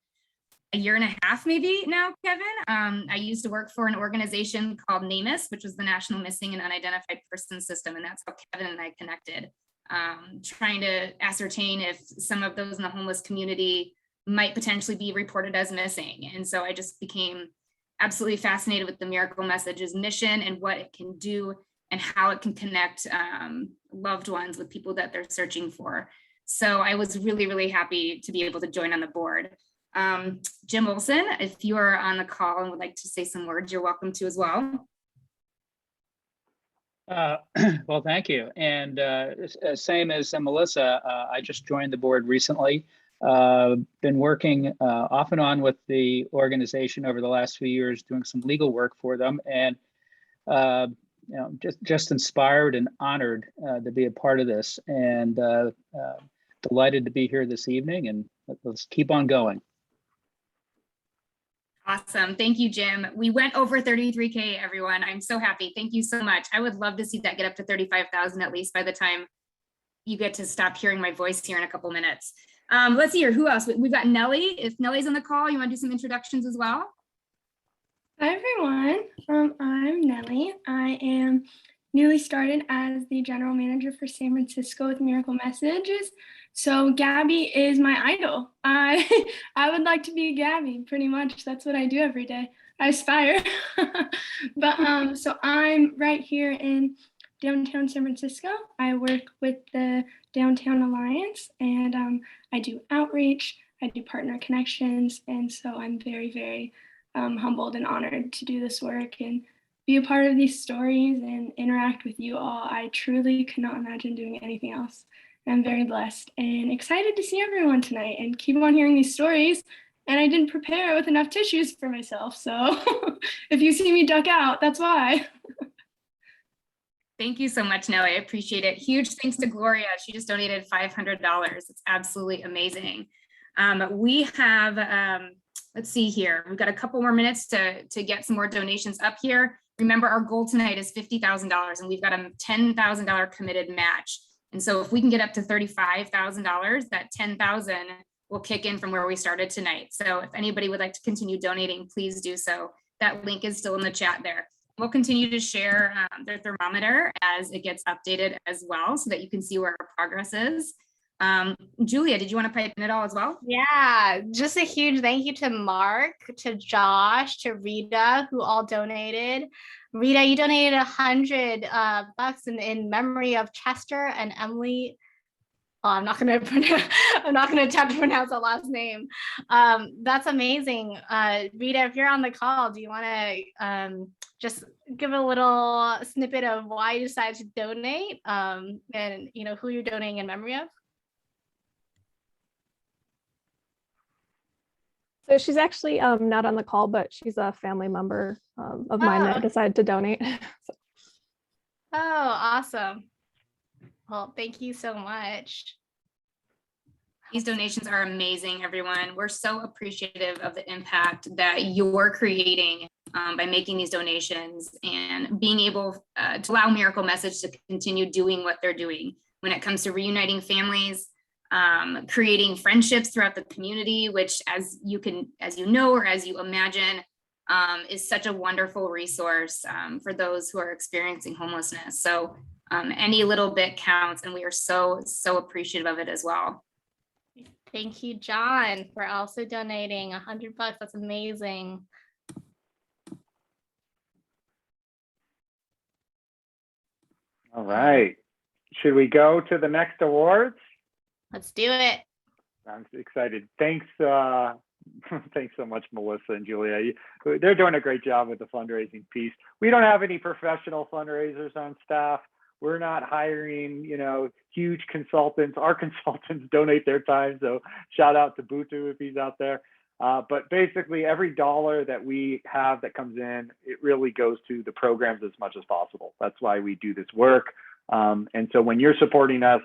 a year and a half maybe now, Kevin. I used to work for an organization called NAMUS, which was the National Missing and Unidentified Persons System, and that's how Kevin and I connected. Trying to ascertain if some of those in the homeless community might potentially be reported as missing. And so I just became absolutely fascinated with the Miracle Messages mission and what it can do and how it can connect loved ones with people that they're searching for. So I was really, really happy to be able to join on the board. Jim Olson, if you are on the call and would like to say some words, you're welcome to as well. Well, thank you. And same as Melissa, I just joined the board recently. Been working off and on with the organization over the last few years, doing some legal work for them, and just inspired and honored to be a part of this, and delighted to be here this evening. And let's keep on going. Awesome. Thank you, Jim. We went over 33K, everyone. I'm so happy. Thank you so much. I would love to see that get up to 35,000 at least by the time you get to stop hearing my voice here in a couple minutes. Let's see here. Who else? We've got Nellie. If Nellie's on the call, you want to do some introductions as well? Hi, everyone. I'm Nellie. I am newly started as the general manager for San Francisco with Miracle Messages. So Gabby is my idol. I would like to be Gabby, pretty much. That's what I do every day. I aspire. But so I'm right here in downtown San Francisco. I work with the Downtown Alliance, and I do outreach. I do partner connections, and so I'm very, very humbled and honored to do this work and be a part of these stories and interact with you all. I truly could not imagine doing anything else. I'm very blessed and excited to see everyone tonight and keep on hearing these stories. And I didn't prepare with enough tissues for myself. So if you see me duck out, that's why. Thank you so much, Nellie. I appreciate it. Huge thanks to Gloria. She just donated $500. It's absolutely amazing. We have, let's see here. We've got a couple more minutes to get some more donations up here. Remember, our goal tonight is $50,000 and we've got a $10,000 committed match. And so if we can get up to $35,000, that $10,000 will kick in from where we started tonight. So if anybody would like to continue donating, please do so. That link is still in the chat there. We'll continue to share the thermometer as it gets updated as well, so that you can see where our progress is. Julia, did you want to pipe in at all as well? Yeah, just a huge thank you to Mark, to Josh, to Rita, who all donated. Rita, you donated $100 in memory of Chester and Emily. Oh, I'm not gonna attempt to pronounce that last name. That's amazing. Rita, if you're on the call, do you want to just give a little snippet of why you decided to donate, and who you're donating in memory of? So she's actually not on the call, but she's a family member of mine that decided to donate. So. Oh, awesome. Well, thank you so much. These donations are amazing, everyone. We're so appreciative of the impact that you're creating by making these donations and being able to allow Miracle Message to continue doing what they're doing when it comes to reuniting families, creating friendships throughout the community, which as you know, or as you imagine, is such a wonderful resource for those who are experiencing homelessness. So any little bit counts, and we are so appreciative of it as well. Thank you, John, for also donating $100. That's amazing. All right. Should we go to the next awards? Let's do it. I'm excited. Thanks. Thanks so much, Melissa and Julia. They're doing a great job with the fundraising piece. We don't have any professional fundraisers on staff. We're not hiring, huge consultants. Our consultants donate their time. So shout out to Butu if he's out there. But basically every dollar that we have that comes in, it really goes to the programs as much as possible. That's why we do this work. And so when you're supporting us,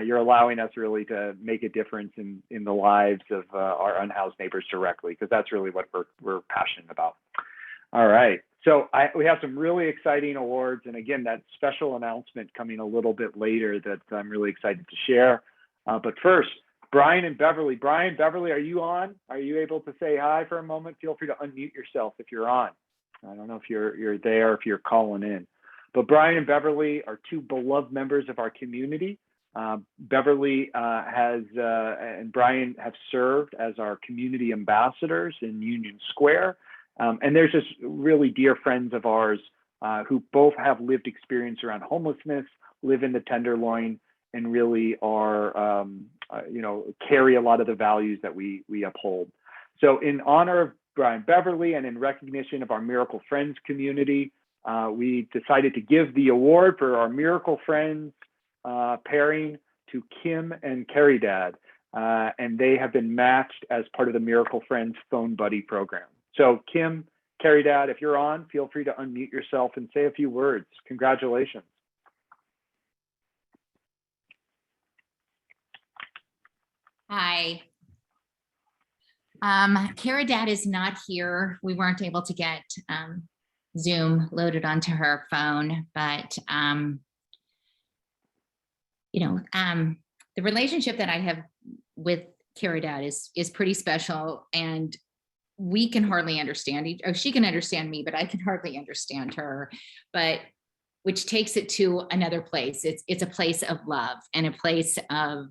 you're allowing us really to make a difference in the lives of our unhoused neighbors directly, because that's really what we're passionate about. All right. So we have some really exciting awards. And again, that special announcement coming a little bit later that I'm really excited to share. But first, Brian and Beverly. Brian, Beverly, are you on? Are you able to say hi for a moment? Feel free to unmute yourself if you're on. I don't know if you're there, if you're calling in. But Brian and Beverly are two beloved members of our community. Beverly and Brian have served as our community ambassadors in Union Square. And there's just really dear friends of ours who both have lived experience around homelessness, live in the Tenderloin, and really are, carry a lot of the values that we uphold. So in honor of Brian Beverly and in recognition of our Miracle Friends community, we decided to give the award for our Miracle Friends pairing to Kim and Carrie Dad. And they have been matched as part of the Miracle Friends Phone Buddy program. So Kim, Carrie Dad, if you're on, feel free to unmute yourself and say a few words. Congratulations. Hi. Kara Dad is not here. We weren't able to get Zoom loaded onto her phone, but the relationship that I have with Kara Dad is pretty special, and we can hardly understand she can understand me, but I can hardly understand her, but which takes it to another place. It's a place of love and a place of,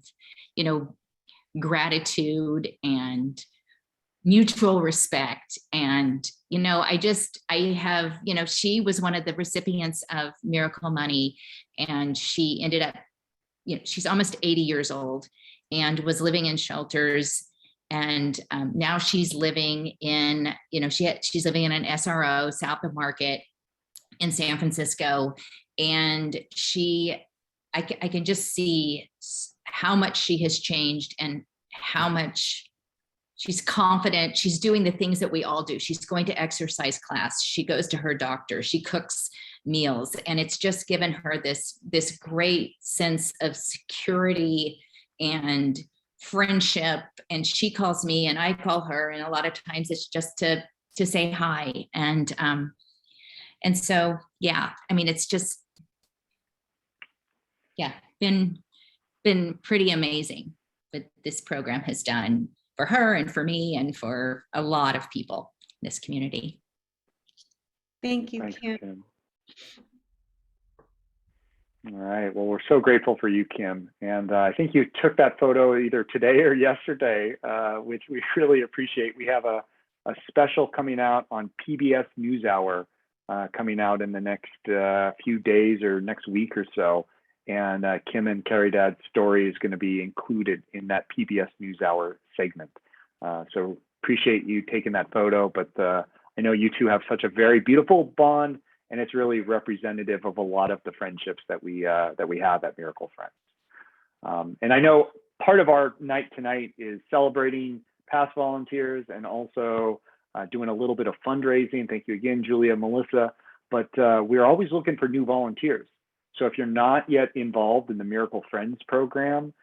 gratitude and mutual respect. And, she was one of the recipients of Miracle Money, and she ended up, she's almost 80 years old and was living in shelters. And now she's living in, she's living in an SRO south of Market in San Francisco. And I can just see how much she has changed and how much she's confident. She's doing the things that we all do. She's going to exercise class. She goes to her doctor. She cooks meals. And it's just given her this great sense of security and friendship. And she calls me and I call her. And a lot of times it's just to say hi. And so, yeah, it's just, been pretty amazing what this program has done for her and for me and for a lot of people in this community. Thank you, Thanks, Kim. All right. Well, we're so grateful for you, Kim. And I think you took that photo either today or yesterday, which we really appreciate. We have a special coming out on PBS NewsHour coming out in the next few days or next week or so. And Kim and Carrie Dad's story is going to be included in that PBS NewsHour segment. So appreciate you taking that photo, but I know you two have such a very beautiful bond, and it's really representative of a lot of the friendships that we have at Miracle Friends. And I know part of our night tonight is celebrating past volunteers and also doing a little bit of fundraising. Thank you again, Julia, Melissa, but we're always looking for new volunteers. So if you're not yet involved in the Miracle Friends program,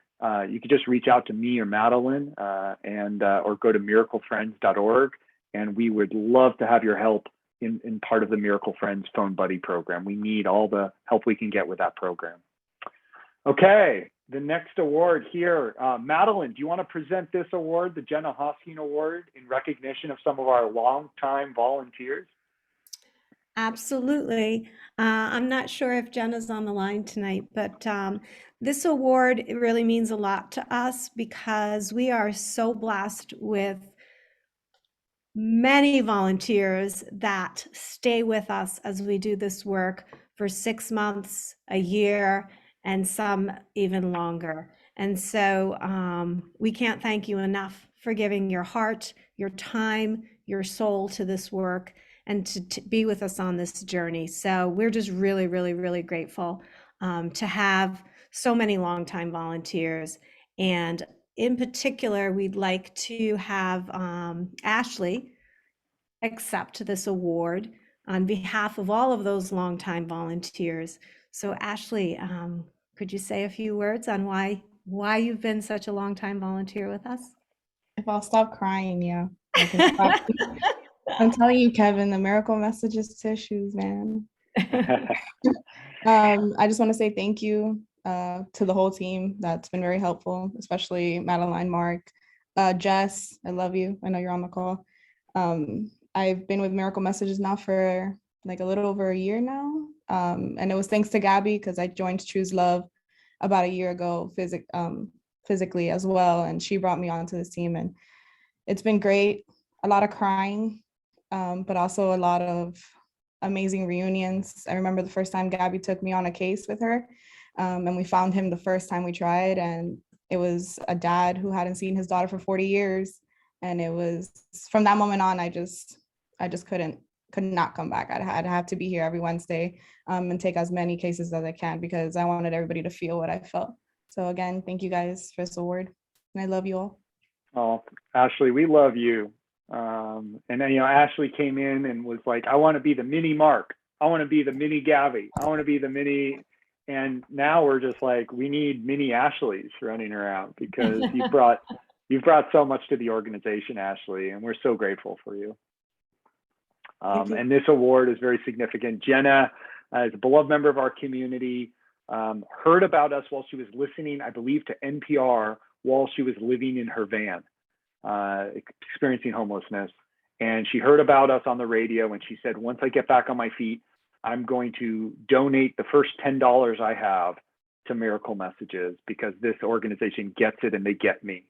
you could just reach out to me or Madeline or go to miraclefriends.org. And we would love to have your help in part of the Miracle Friends Phone Buddy program. We need all the help we can get with that program. Okay, the next award here. Madeline, do you want to present this award, the Jenna Hoskins Award, in recognition of some of our longtime volunteers? Absolutely. I'm not sure if Jenna's on the line tonight, but this award, it really means a lot to us because we are so blessed with many volunteers that stay with us as we do this work for 6 months, a year, and some even longer. And so we can't thank you enough for giving your heart, your time, your soul to this work, and to be with us on this journey. So we're just really, really, really grateful to have so many longtime volunteers. And in particular, we'd like to have Ashley accept this award on behalf of all of those longtime volunteers. So Ashley, could you say a few words on why you've been such a longtime volunteer with us? If I'll stop crying, yeah. I can stop. I'm telling you, Kevin, the miracle message is tissues, man. I just want to say thank you to the whole team. That's been very helpful, especially Madeline, Mark, Jess, I love you. I know you're on the call. I've been with Miracle Messages now for like a little over a year now. And it was thanks to Gabby because I joined Choose Love about a year ago physically as well. And she brought me onto this team and it's been great. A lot of crying, but also a lot of amazing reunions. I remember the first time Gabby took me on a case with her and we found him the first time we tried, and it was a dad who hadn't seen his daughter for 40 years. And it was from that moment on, I just couldn't could not come back. I'd have to be here every Wednesday and take as many cases as I can because I wanted everybody to feel what I felt. So again, thank you guys for this award, and I love you all. Oh, Ashley, we love you. And then, you know, Ashley came in and was like, I want to be the mini Mark. I want to be the mini Gabby. I want to be the mini. And now we're just like, we need mini Ashleys running around because you've brought so much to the organization, Ashley, and we're so grateful for you. And this award is very significant. Jenna is a beloved member of our community, heard about us while she was listening, I believe, to NPR while she was living in her van, experiencing homelessness. And she heard about us on the radio, and she said, once I get back on my feet, I'm going to donate the first $10 I have to Miracle Messages because this organization gets it and they get me.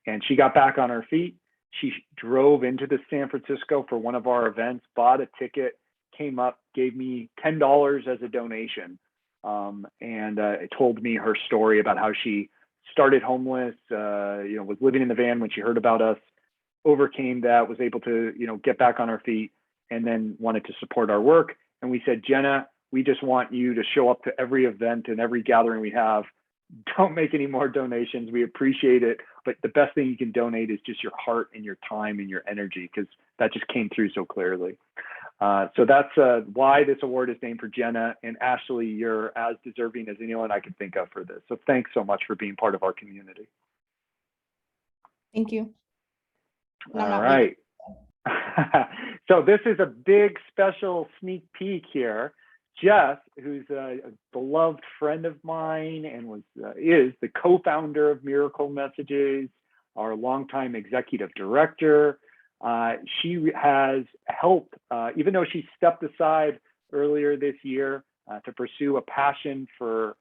And she got back on her feet. She drove into the San Francisco for one of our events, bought a ticket, came up, gave me $10 as a donation, and told me her story about how she started homeless, was living in the van when she heard about us, overcame that, was able to, get back on her feet, and then wanted to support our work. And we said, Jenna, we just want you to show up to every event and every gathering we have. Don't make any more donations. We appreciate it. But the best thing you can donate is just your heart and your time and your energy, because that just came through so clearly. So that's why this award is named for Jenna. And Ashley, you're as deserving as anyone I can think of for this. So thanks so much for being part of our community. Thank you. All right. So this is a big special sneak peek here. Jess, who's a beloved friend of mine and is the co-founder of Miracle Messages, our longtime executive director. She has helped, even though she stepped aside earlier this year to pursue a passion for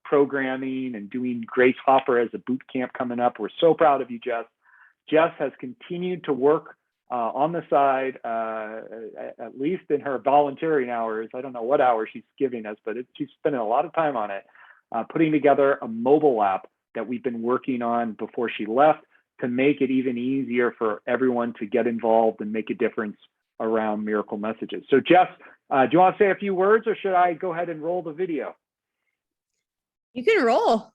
programming and doing Grace Hopper as a boot camp coming up. We're so proud of you, Jess. Jess has continued to work on the side, at least in her volunteering hours. I don't know what hours she's giving us, but she's spending a lot of time on it, putting together a mobile app that we've been working on before she left to make it even easier for everyone to get involved and make a difference around Miracle Messages. So Jess, do you want to say a few words, or should I go ahead and roll the video? You can roll.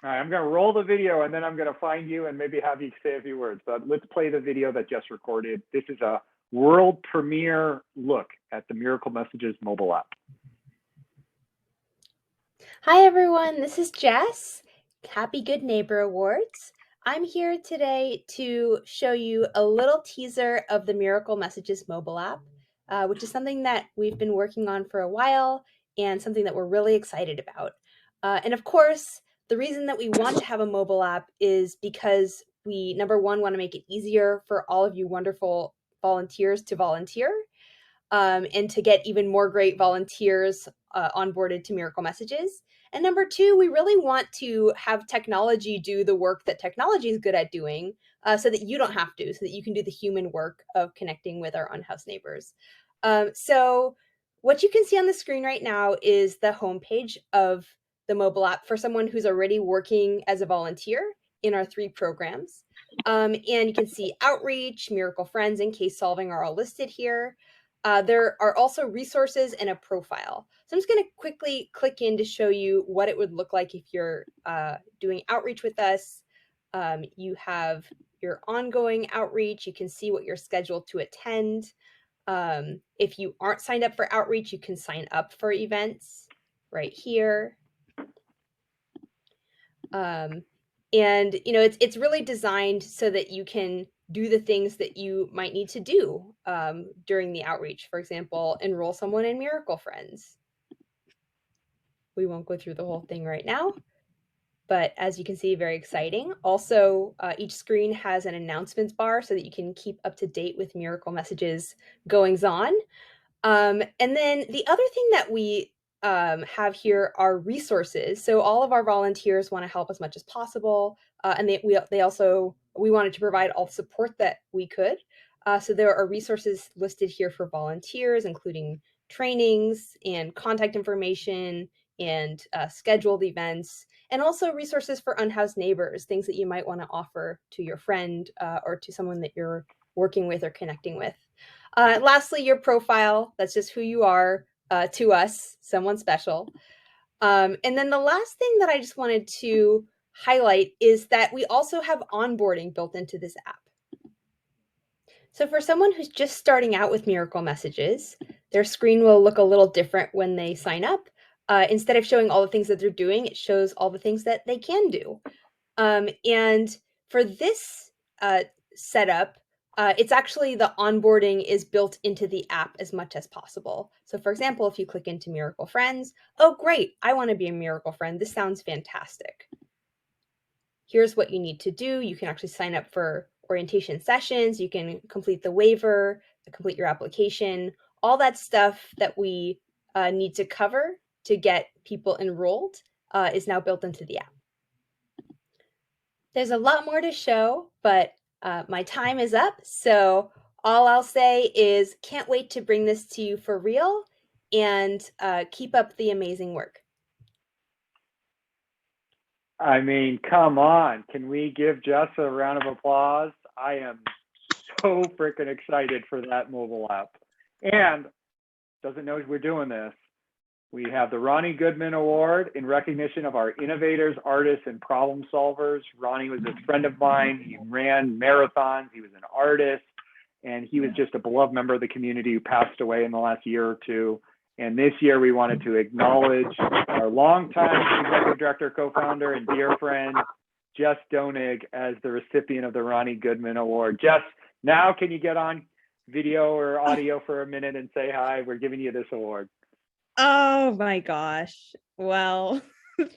All right, I'm going to roll the video and then I'm going to find you and maybe have you say a few words. But let's play the video that Jess recorded. This is a world premiere look at the Miracle Messages mobile app. Hi, everyone. This is Jess. Happy Good Neighbor Awards. I'm here today to show you a little teaser of the Miracle Messages mobile app, which is something that we've been working on for a while and something that we're really excited about. And of course, the reason that we want to have a mobile app is because we, number one, want to make it easier for all of you wonderful volunteers to volunteer, and to get even more great volunteers onboarded to Miracle Messages. And number two, we really want to have technology do the work that technology is good at doing, so that you don't have to, so that you can do the human work of connecting with our unhoused neighbors. So what you can see on the screen right now is the homepage of the mobile app for someone who's already working as a volunteer in our 3 programs. And you can see outreach, Miracle Friends, and case solving are all listed here. There are also resources and a profile. So I'm just going to quickly click in to show you what it would look like if you're doing outreach with us. You have your ongoing outreach. You can see what you're scheduled to attend. If you aren't signed up for outreach, you can sign up for events right here. And it's really designed so that you can do the things that you might need to do during the outreach. For example, enroll someone in Miracle Friends. We won't go through the whole thing right now, but as you can see, very exciting. Also, each screen has an announcements bar so that you can keep up to date with Miracle Messages goings on. And then the other thing that we have here are resources. So all of our volunteers want to help as much as possible, and we wanted to provide all the support that we could. So there are resources listed here for volunteers, including trainings and contact information and scheduled events, and also resources for unhoused neighbors, things that you might want to offer to your friend or to someone that you're working with or connecting with. Lastly, your profile. That's just who you are to us, someone special. And then the last thing that I just wanted to highlight is that we also have onboarding built into this app. So for someone who's just starting out with Miracle Messages, their screen will look a little different when they sign up. Instead of showing all the things that they're doing, it shows all the things that they can do. And for this setup, it's actually the onboarding is built into the app as much as possible. So for example, if you click into Miracle Friends, oh great, I want to be a Miracle Friend. This sounds fantastic. Here's what you need to do. You can actually sign up for orientation sessions. You can complete the waiver, complete your application, all that stuff that we need to cover to get people enrolled is now built into the app. There's a lot more to show, but my time is up. So all I'll say is can't wait to bring this to you for real, and keep up the amazing work. I mean, come on. Can we give Jess a round of applause? I am so freaking excited for that mobile app. And doesn't know we're doing this. We have the Ronnie Goodman Award in recognition of our innovators, artists, and problem solvers. Ronnie was a friend of mine. He ran marathons. He was an artist, and he was just a beloved member of the community who passed away in the last year or two. And this year we wanted to acknowledge our longtime executive director, co-founder, and dear friend, Jess Donig, as the recipient of the Ronnie Goodman Award. Jess, now can you get on video or audio for a minute and say hi? We're giving you this award. Oh my gosh. Well,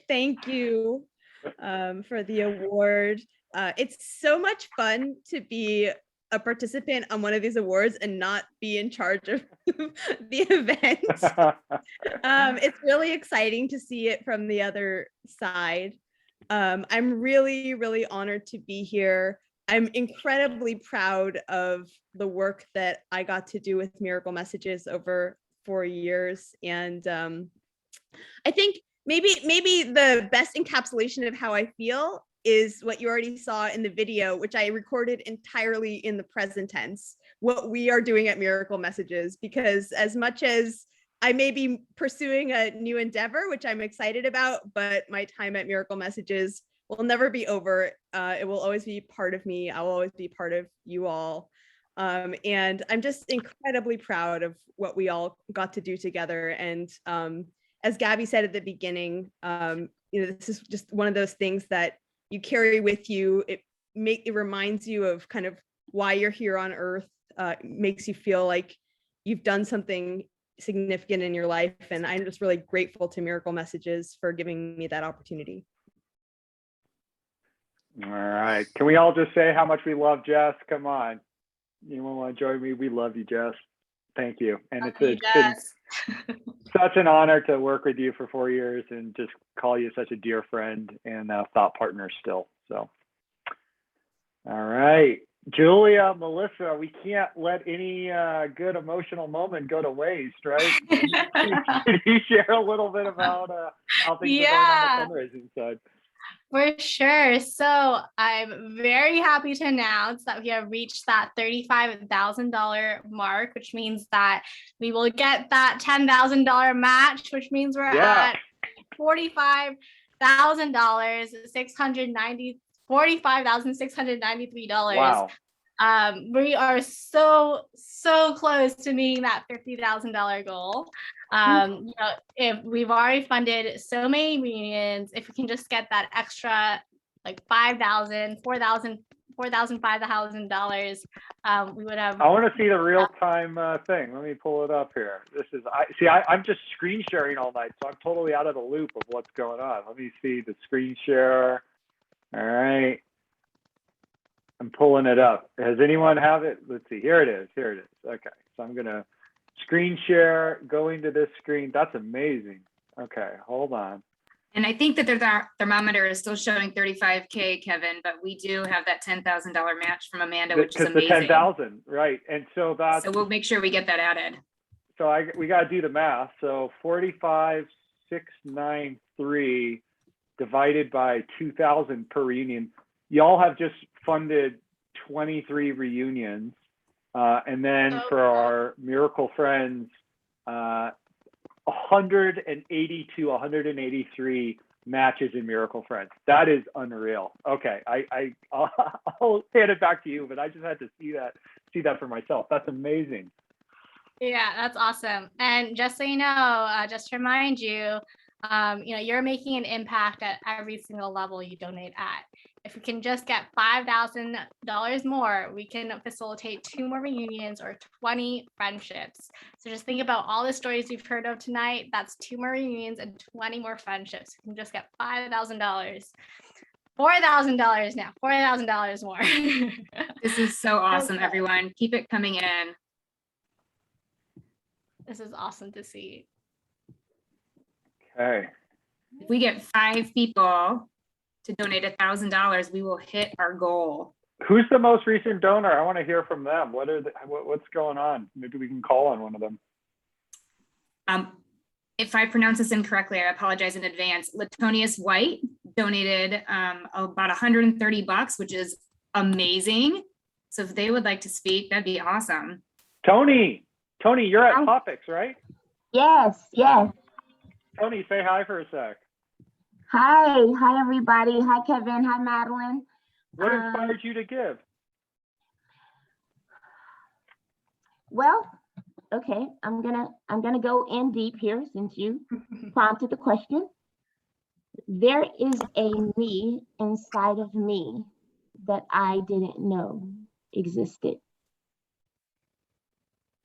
thank you for the award. It's so much fun to be a participant on one of these awards and not be in charge of the event. It's really exciting to see it from the other side. I'm really, really honored to be here. I'm incredibly proud of the work that I got to do with Miracle Messages over 4 years. And I think maybe the best encapsulation of how I feel is what you already saw in the video, which I recorded entirely in the present tense, what we are doing at Miracle Messages, because as much as I may be pursuing a new endeavor, which I'm excited about, but my time at Miracle Messages will never be over. It will always be part of me. I will always be part of you all. And I'm just incredibly proud of what we all got to do together. And as Gabby said at the beginning, this is just one of those things that you carry with you. It reminds you of kind of why you're here on Earth. Makes you feel like you've done something significant in your life. And I'm just really grateful to Miracle Messages for giving me that opportunity. All right. Can we all just say how much we love Jess? Come on. Anyone want to join me? We love you, Jess. Thank you. And it's been such an honor to work with you for 4 years and just call you such a dear friend and thought partner still. So, all right. Julia, Melissa, we can't let any good emotional moment go to waste, right? Can you share a little bit about how things are going on the fundraising side? For sure. So I'm very happy to announce that we have reached that $35,000 mark, which means that we will get that $10,000 match, which means we're at $45,000, $45,693. Wow. We are so close to meeting that $50,000 goal. If we've already funded so many reunions, if we can just get that extra like $5,000, $4,000, $5,000, we would have. I want to see the real time thing. Let me pull it up here. This is I'm just screen sharing all night, so I'm totally out of the loop of what's going on. Let me see the screen share. All right. I'm pulling it up. Has anyone have it? Let's see. Here it is. Here it is. Okay. So I'm going to screen share, going to this screen. That's amazing. Okay. Hold on. And I think that their thermometer is still showing 35K, Kevin, but we do have that $10,000 match from Amanda, which is amazing. The 10,000, right? And so that's. So we'll make sure we get that added. So we got to do the math. So 45,693 divided by 2,000 per reunion. Y'all have just funded 23 reunions. And then for our Miracle Friends, 180 to 183 matches in Miracle Friends. That is unreal. Okay, I'll hand it back to you, but I just had to see that for myself. That's amazing. Yeah, that's awesome. And just so you know, just to remind you, you're making an impact at every single level you donate at. If we can just get $5,000 more, we can facilitate 2 more reunions or 20 friendships. So just think about all the stories we've heard of tonight. That's 2 more reunions and 20 more friendships. We can just get $5,000. $4,000 now, $4,000 more. This is so awesome, everyone. Keep it coming in. This is awesome to see. Okay. If we get 5 people to donate $1,000, we will hit our goal. Who's the most recent donor? I want to hear from them. What's going on? Maybe we can call on one of them. If I pronounce this incorrectly, I apologize in advance. Latonius White donated about $130, which is amazing. So if they would like to speak, that'd be awesome. Tony, you're at Topics, right? Yes. Tony, say hi for a sec. Hi everybody. Hi Kevin. Hi Madeline. What inspired you to give? Well, okay, I'm gonna go in deep here since you prompted the question. There is a me inside of me that I didn't know existed.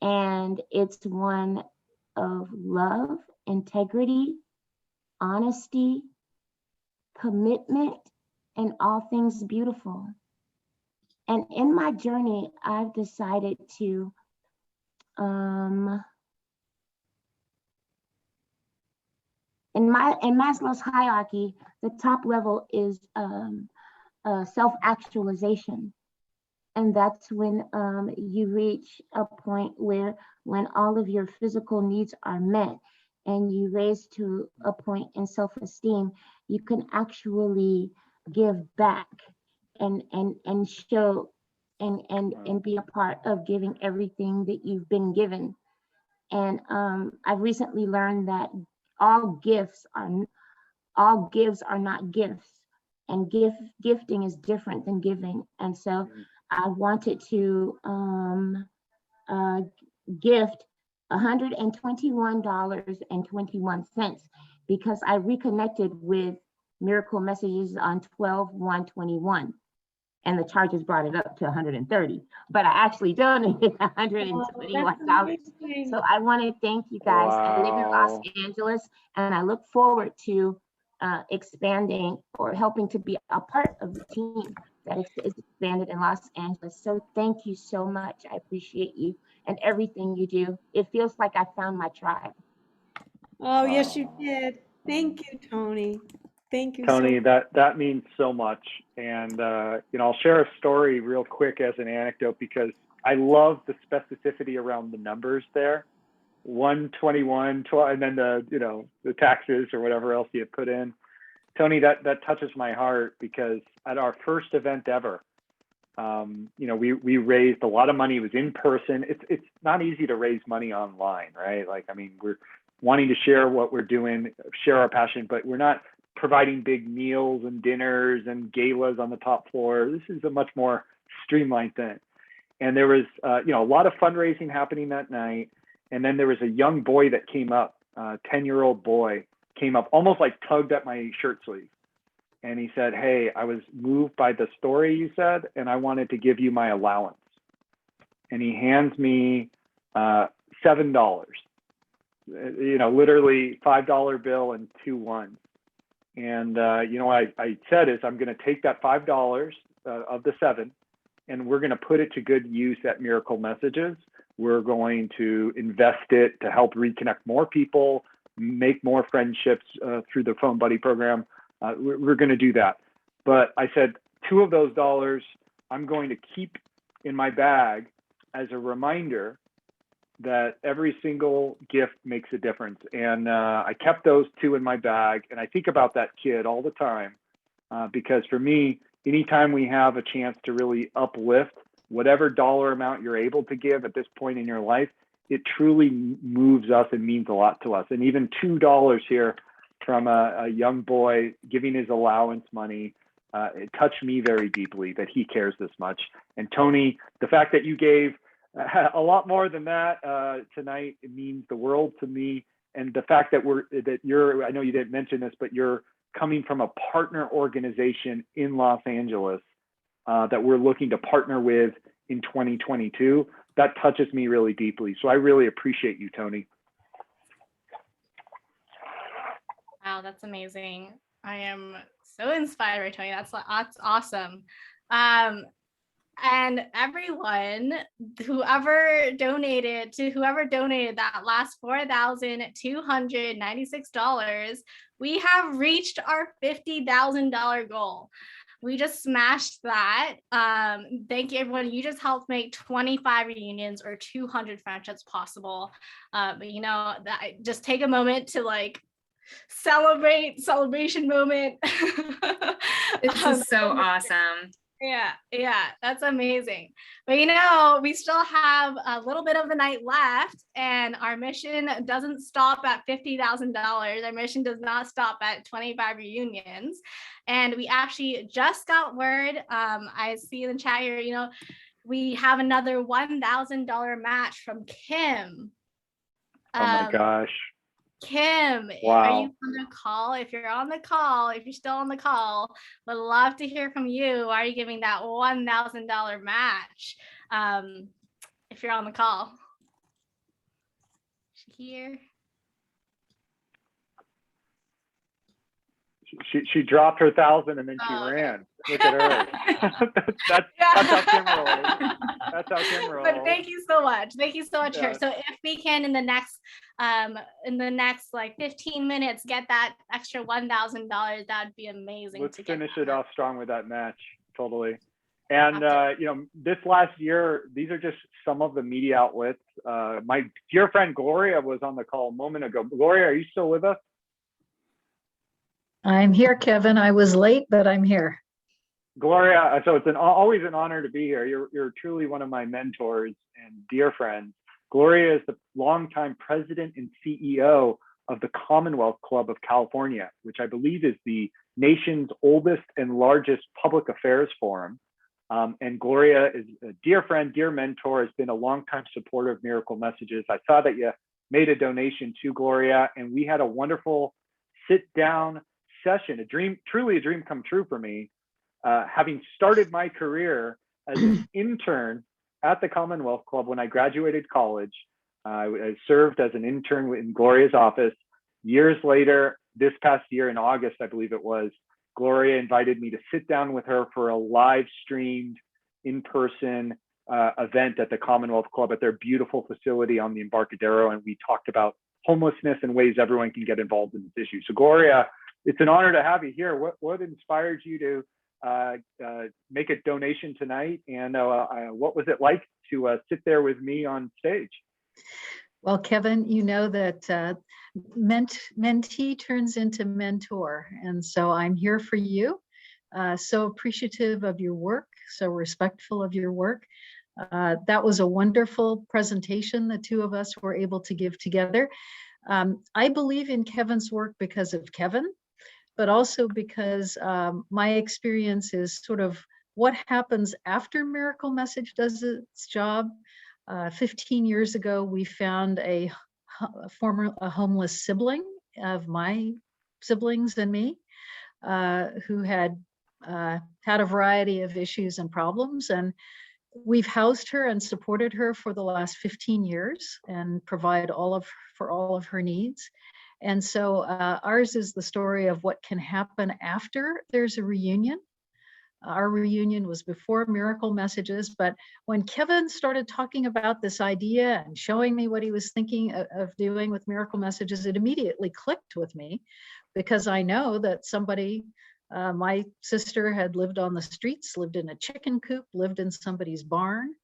And it's one of love, integrity, honesty, commitment, and all things beautiful. And in my journey, I've decided to in Maslow's hierarchy, the top level is self-actualization. And that's when you reach a point where when all of your physical needs are met and you raise to a point in self-esteem, you can actually give back and show and be a part of giving everything that you've been given. And I've recently learned that all gifts are not gifts, and gifting is different than giving. And so I wanted to gift $121.21 because I reconnected with Miracle Messages on 12/1/21, and the charges brought it up to $130, but I actually donated $121. So I want to thank you guys. Wow. I live in Los Angeles, and I look forward to expanding or helping to be a part of the team that is expanded in Los Angeles. So thank you so much. I appreciate you and everything you do. It feels like I found my tribe. Oh, yes, you did. Thank you, Tony. Thank you, Tony. so that means so much. And I'll share a story real quick as an anecdote because I love the specificity around the numbers there. 121, 12, and then the taxes or whatever else you put in. Tony, that touches my heart because at our first event ever, we raised a lot of money. It was in person. It's not easy to raise money online, right? We're wanting to share what we're doing, share our passion, but we're not providing big meals and dinners and galas on the top floor. This is a much more streamlined thing. And there was, a lot of fundraising happening that night. And then there was a young boy that came up, 10-year-old boy came up, almost like tugged at my shirt sleeve. And he said, "Hey, I was moved by the story you said, and I wanted to give you my allowance." And he hands me $7, literally $5 bill and 2 ones. And what I said is, I'm going to take that $5 of the 7, and we're going to put it to good use at Miracle Messages. We're going to invest it to help reconnect more people, make more friendships through the Phone Buddy program. We're going to do that. But I said 2 of those dollars I'm going to keep in my bag as a reminder that every single gift makes a difference. And I kept those 2 in my bag. And I think about that kid all the time because for me, anytime we have a chance to really uplift whatever dollar amount you're able to give at this point in your life, it truly moves us and means a lot to us. And even $2 here from a young boy giving his allowance money, it touched me very deeply that he cares this much. And Tony, the fact that you gave a lot more than that tonight, it means the world to me. And the fact that you're, I know you didn't mention this, but you're coming from a partner organization in Los Angeles that we're looking to partner with in 2022, that touches me really deeply. So I really appreciate you, Tony. Wow, that's amazing. I am so inspired by Tony. That's awesome. And everyone, whoever donated that last $4,296, we have reached our $50,000 goal. We just smashed that. Thank you, everyone. You just helped make 25 reunions or 200 friendships possible. But you know, just take a moment to like celebration moment. This is so awesome. Yeah, that's amazing. But you know, we still have a little bit of the night left, and our mission doesn't stop at $50,000. Our mission does not stop at 25 reunions. And we actually just got word, I see in the chat here, you know, we have another $1,000 match from Kim. Oh my gosh. Kim, wow. Are you on the call? If you're on the call, if you're still on the call, would love to hear from you. Are you giving that $1,000 match? If you're on the call. Is she here? She dropped her 1,000 and then she ran. Look at her. that's how Kim rolls. That's how Kim rolls. But thank you so much. Thank you so much. Yeah. So if we can in the next like 15 minutes get that extra $1,000, that'd be amazing. Let's finish it off strong with that match. Totally. And you know, this last year, these are just some of the media outlets. My dear friend Gloria was on the call a moment ago. Gloria, are you still with us? I'm here, Kevin. I was late, but I'm here. Gloria, so it's always an honor to be here. You're truly one of my mentors and dear friends. Gloria is the longtime president and CEO of the Commonwealth Club of California, which I believe is the nation's oldest and largest public affairs forum. And Gloria is a dear friend, dear mentor, has been a longtime supporter of Miracle Messages. I saw that you made a donation to Gloria, and we had a wonderful sit-down session, truly a dream come true for me. Having started my career as an intern at the Commonwealth Club when I graduated college, I served as an intern in Gloria's office. Years later, this past year in August, I believe it was, Gloria invited me to sit down with her for a live streamed in-person event at the Commonwealth Club at their beautiful facility on the Embarcadero. And we talked about homelessness and ways everyone can get involved in this issue. So Gloria, it's an honor to have you here. What inspired you to make a donation tonight? And what was it like to sit there with me on stage? Well, Kevin, you know that mentee turns into mentor. And so I'm here for you. So appreciative of your work, so respectful of your work. That was a wonderful presentation the two of us were able to give together. I believe in Kevin's work because of Kevin, but also because my experience is sort of what happens after Miracle Message does its job. 15 years ago, we found a homeless sibling of my siblings and me who had had a variety of issues and problems. And we've housed her and supported her for the last 15 years and provide for all of her needs. And so ours is the story of what can happen after there's a reunion. Our reunion was before Miracle Messages, but when Kevin started talking about this idea and showing me what he was thinking of doing with Miracle Messages, it immediately clicked with me because I know that my sister had lived on the streets, lived in a chicken coop, lived in somebody's barn,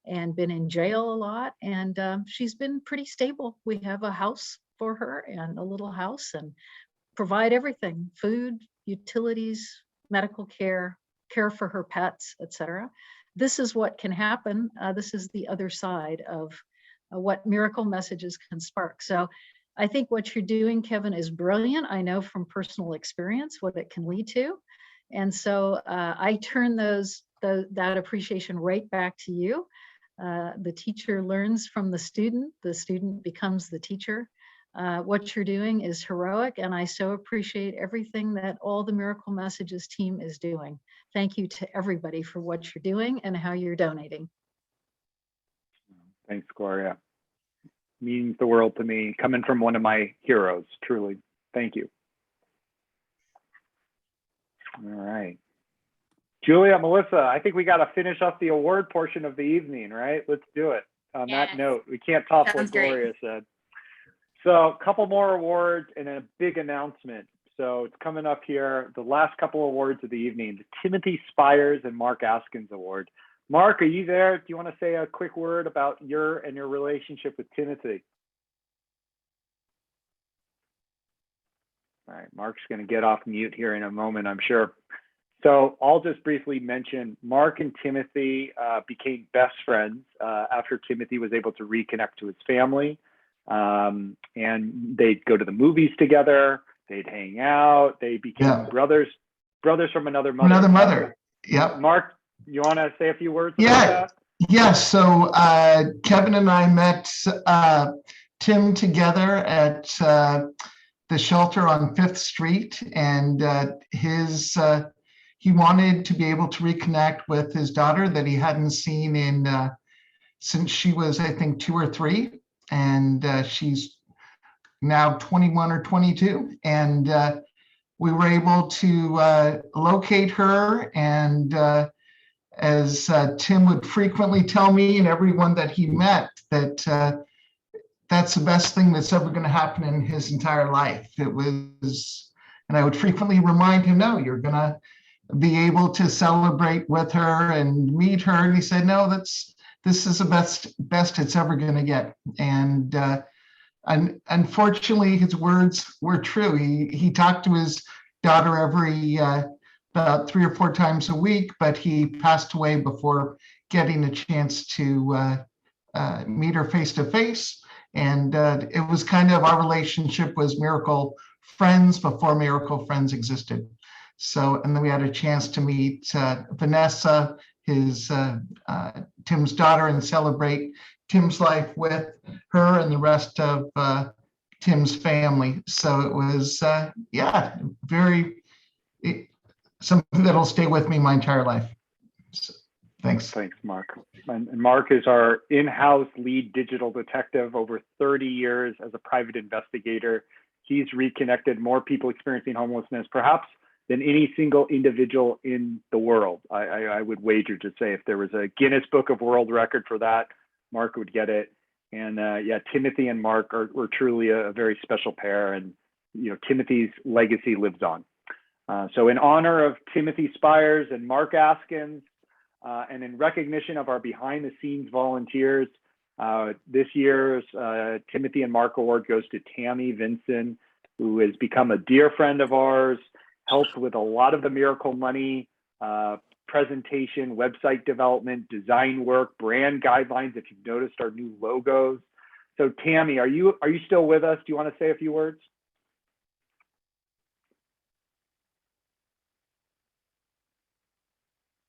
and been in jail a lot. And she's been pretty stable. We have a house for her and a little house and provide everything, food, utilities, medical care for her pets, etc. this is what can happen. This is the other side of what miracle messages can spark. So I think what you're doing, Kevin, is brilliant. I know from personal experience what it can lead to. And so I turn that appreciation right back to you. The teacher learns from the student becomes the teacher. What you're doing is heroic, and I so appreciate everything that all the Miracle Messages team is doing. Thank you to everybody for what you're doing and how you're donating. Thanks, Gloria. Means the world to me, coming from one of my heroes, truly. Thank you. All right. Julia, Melissa, I think we got to finish up the award portion of the evening, right? Let's do it. On that note, we can't top what Gloria said. So a couple more awards and a big announcement. So it's coming up here, the last couple awards of the evening, the Timothy Spires and Mark Hoskins Award. Mark, are you there? Do you want to say a quick word about your relationship with Timothy? All right, Mark's going to get off mute here in a moment, I'm sure. So I'll just briefly mention Mark and Timothy became best friends after Timothy was able to reconnect to his family. And they'd go to the movies together, they'd hang out, they became brothers from another mother. Yep. Mark, you want to say a few words about that? Yes. So Kevin and I met Tim together at the shelter on 5th Street, and he wanted to be able to reconnect with his daughter that he hadn't seen in since she was, I think, 2 or 3, and she's now 21 or 22, and we were able to locate her, and as Tim would frequently tell me and everyone that he met, that that's the best thing that's ever going to happen in his entire life. It was, and I would frequently remind him, no, you're going to be able to celebrate with her and meet her. And he said, no, this is the best it's ever going to get. And unfortunately, his words were true. He talked to his daughter every about 3 or 4 times a week, but he passed away before getting a chance to meet her face to face. And it was kind of, our relationship was Miracle Friends before Miracle Friends existed. So, and then we had a chance to meet Vanessa, his Tim's daughter, and celebrate Tim's life with her and the rest of Tim's family. So it was, something that'll stay with me my entire life. So, thanks. Thanks, Mark. And Mark is our in-house lead digital detective, over 30 years as a private investigator. He's reconnected more people experiencing homelessness, perhaps than any single individual in the world. I would wager to say if there was a Guinness Book of World Record for that, Mark would get it. And Timothy and Mark were truly a very special pair, and Timothy's legacy lives on. So in honor of Timothy Spires and Mark Hoskins, and in recognition of our behind the scenes volunteers, this year's Timothy and Mark Award goes to Tammy Vinson, who has become a dear friend of ours, helped with a lot of the Miracle Money presentation, website development, design work, brand guidelines, if you've noticed our new logos. So Tammy, are you still with us? Do you want to say a few words?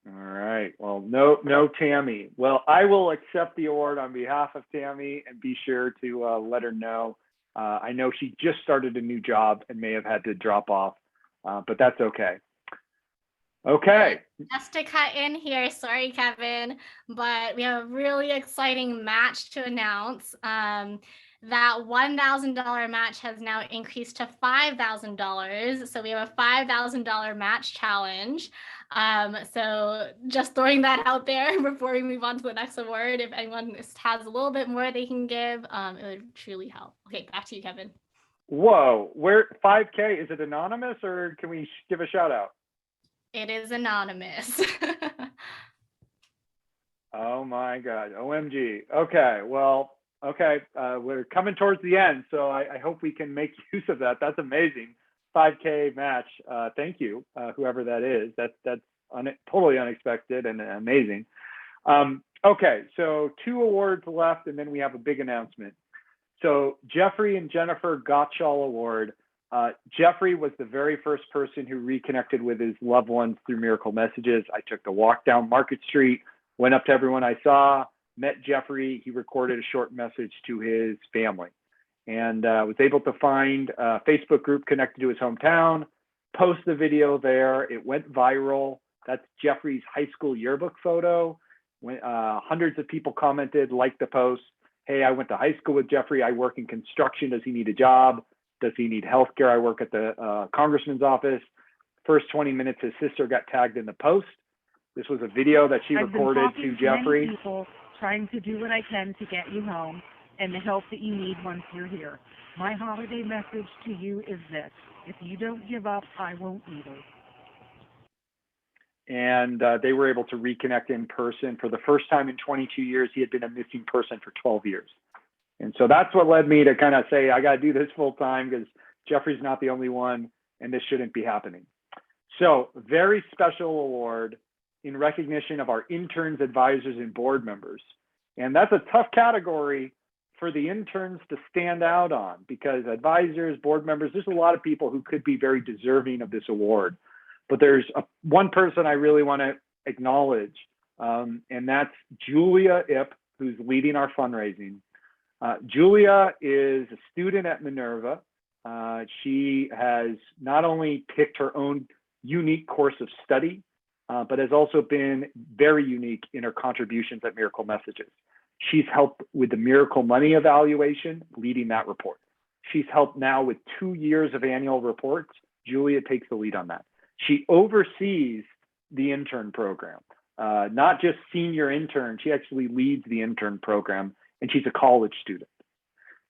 All right. Well, no Tammy. Well, I will accept the award on behalf of Tammy and be sure to let her know. I know she just started a new job and may have had to drop off, but that's okay. Okay. Just to cut in here, sorry, Kevin, but we have a really exciting match to announce. That $1,000 match has now increased to $5,000. So we have a $5,000 match challenge. So just throwing that out there before we move on to the next award. If anyone has a little bit more they can give, it would truly help. Okay, back to you, Kevin. Whoa, where 5K, is it anonymous or can we give a shout out? It is anonymous. Oh my God, OMG. Okay, well, okay, we're coming towards the end, so I hope we can make use of that. That's amazing. 5K match. Thank you, whoever that is. That's totally unexpected and amazing. Okay, so 2 awards left, and then we have a big announcement. So Jeffrey and Jennifer Gottschall Award. Jeffrey was the very first person who reconnected with his loved ones through Miracle Messages. I took the walk down Market Street, went up to everyone I saw, met Jeffrey. He recorded a short message to his family, and was able to find a Facebook group connected to his hometown, post the video there. It went viral. That's Jeffrey's high school yearbook photo. Hundreds of people commented, liked the post. Hey, I went to high school with Jeffrey. I work in construction. Does he need a job? Does he need healthcare? I work at the congressman's office. First 20 minutes, his sister got tagged in the post. This was a video that she recorded to Jeffrey. Many people trying to do what I can to get you home and the help that you need once you're here. My holiday message to you is this: if you don't give up, I won't either. And they were able to reconnect in person. For the first time in 22 years, he had been a missing person for 12 years. And so that's what led me to kind of say, I got to do this full time because Jeffrey's not the only one and this shouldn't be happening. So very special award in recognition of our interns, advisors, and board members. And that's a tough category for the interns to stand out on, because advisors, board members, there's a lot of people who could be very deserving of this award. But there's one person I really want to acknowledge, and that's Julia Ip, who's leading our fundraising. Julia is a student at Minerva. She has not only picked her own unique course of study, but has also been very unique in her contributions at Miracle Messages. She's helped with the Miracle Money evaluation, leading that report. She's helped now with 2 years of annual reports. Julia takes the lead on that. She oversees the intern program, not just senior intern. She actually leads the intern program, and she's a college student.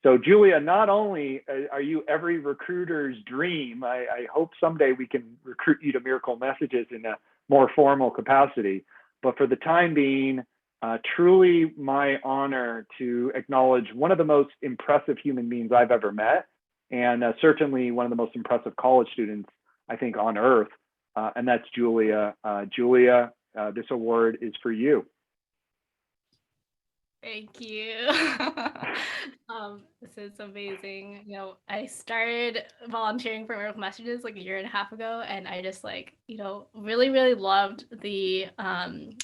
So Julia, not only are you every recruiter's dream, I hope someday we can recruit you to Miracle Messages in a more formal capacity, but for the time being, truly my honor to acknowledge one of the most impressive human beings I've ever met, and certainly one of the most impressive college students, I think, on earth, and that's Julia. Julia, this award is for you. Thank you. This is amazing. You know, I started volunteering for Miracle Messages like 1.5 years ago, and I just really, really loved the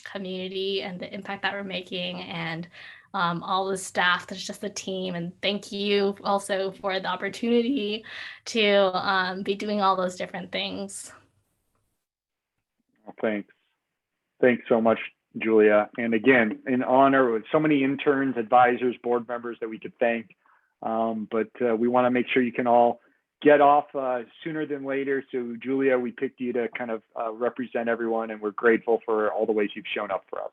community and the impact that we're making, and all the staff. There's just the team, and thank you also for the opportunity to be doing all those different things. Well, thanks. Thanks so much, Julia. And again, in honor with so many interns, advisors, board members that we could thank. But we want to make sure you can all get off sooner than later. So Julia, we picked you to kind of represent everyone, and we're grateful for all the ways you've shown up for us.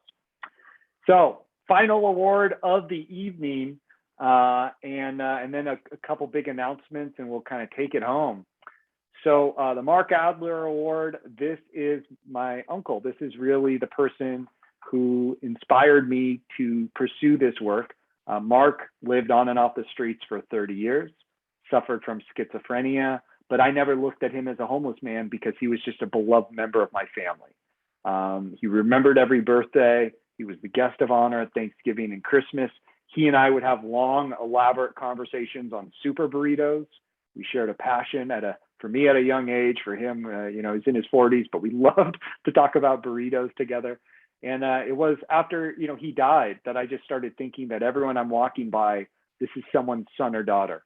So final award of the evening, and then a couple big announcements, and we'll kind of take it home. So the Mark Adler Award, this is my uncle. This is really the person who inspired me to pursue this work. Mark lived on and off the streets for 30 years, suffered from schizophrenia, but I never looked at him as a homeless man because he was just a beloved member of my family. He remembered every birthday. He was the guest of honor at Thanksgiving and Christmas. He and I would have long, elaborate conversations on super burritos. We shared a passion for me at a young age. For him, he's in his 40s, but we loved to talk about burritos together. And it was after, he died that I just started thinking that everyone I'm walking by, this is someone's son or daughter,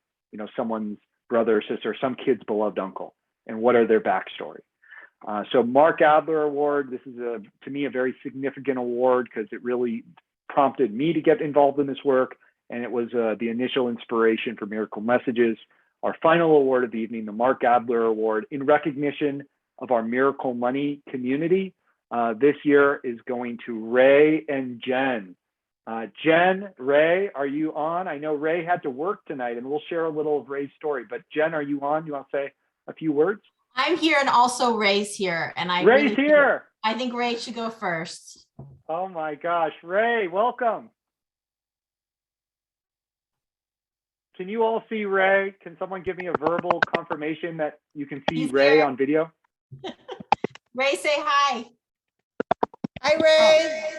someone's brother or sister, some kid's beloved uncle, and what are their backstory. So Mark Adler Award, this is to me a very significant award because it really prompted me to get involved in this work. And it was the initial inspiration for Miracle Messages. Our final award of the evening, the Mark Adler Award, in recognition of our Miracle Money community. This year is going to Ray and Jen. Jen, Ray, are you on? I know Ray had to work tonight, and we'll share a little of Ray's story. But Jen, are you on? You want to say a few words? I'm here, and also Ray's here. And Ray's here. I think Ray should go first. Oh my gosh, Ray, welcome. Can you all see Ray? Can someone give me a verbal confirmation that you can see Ray on video? Ray, say hi. Hi, Ray.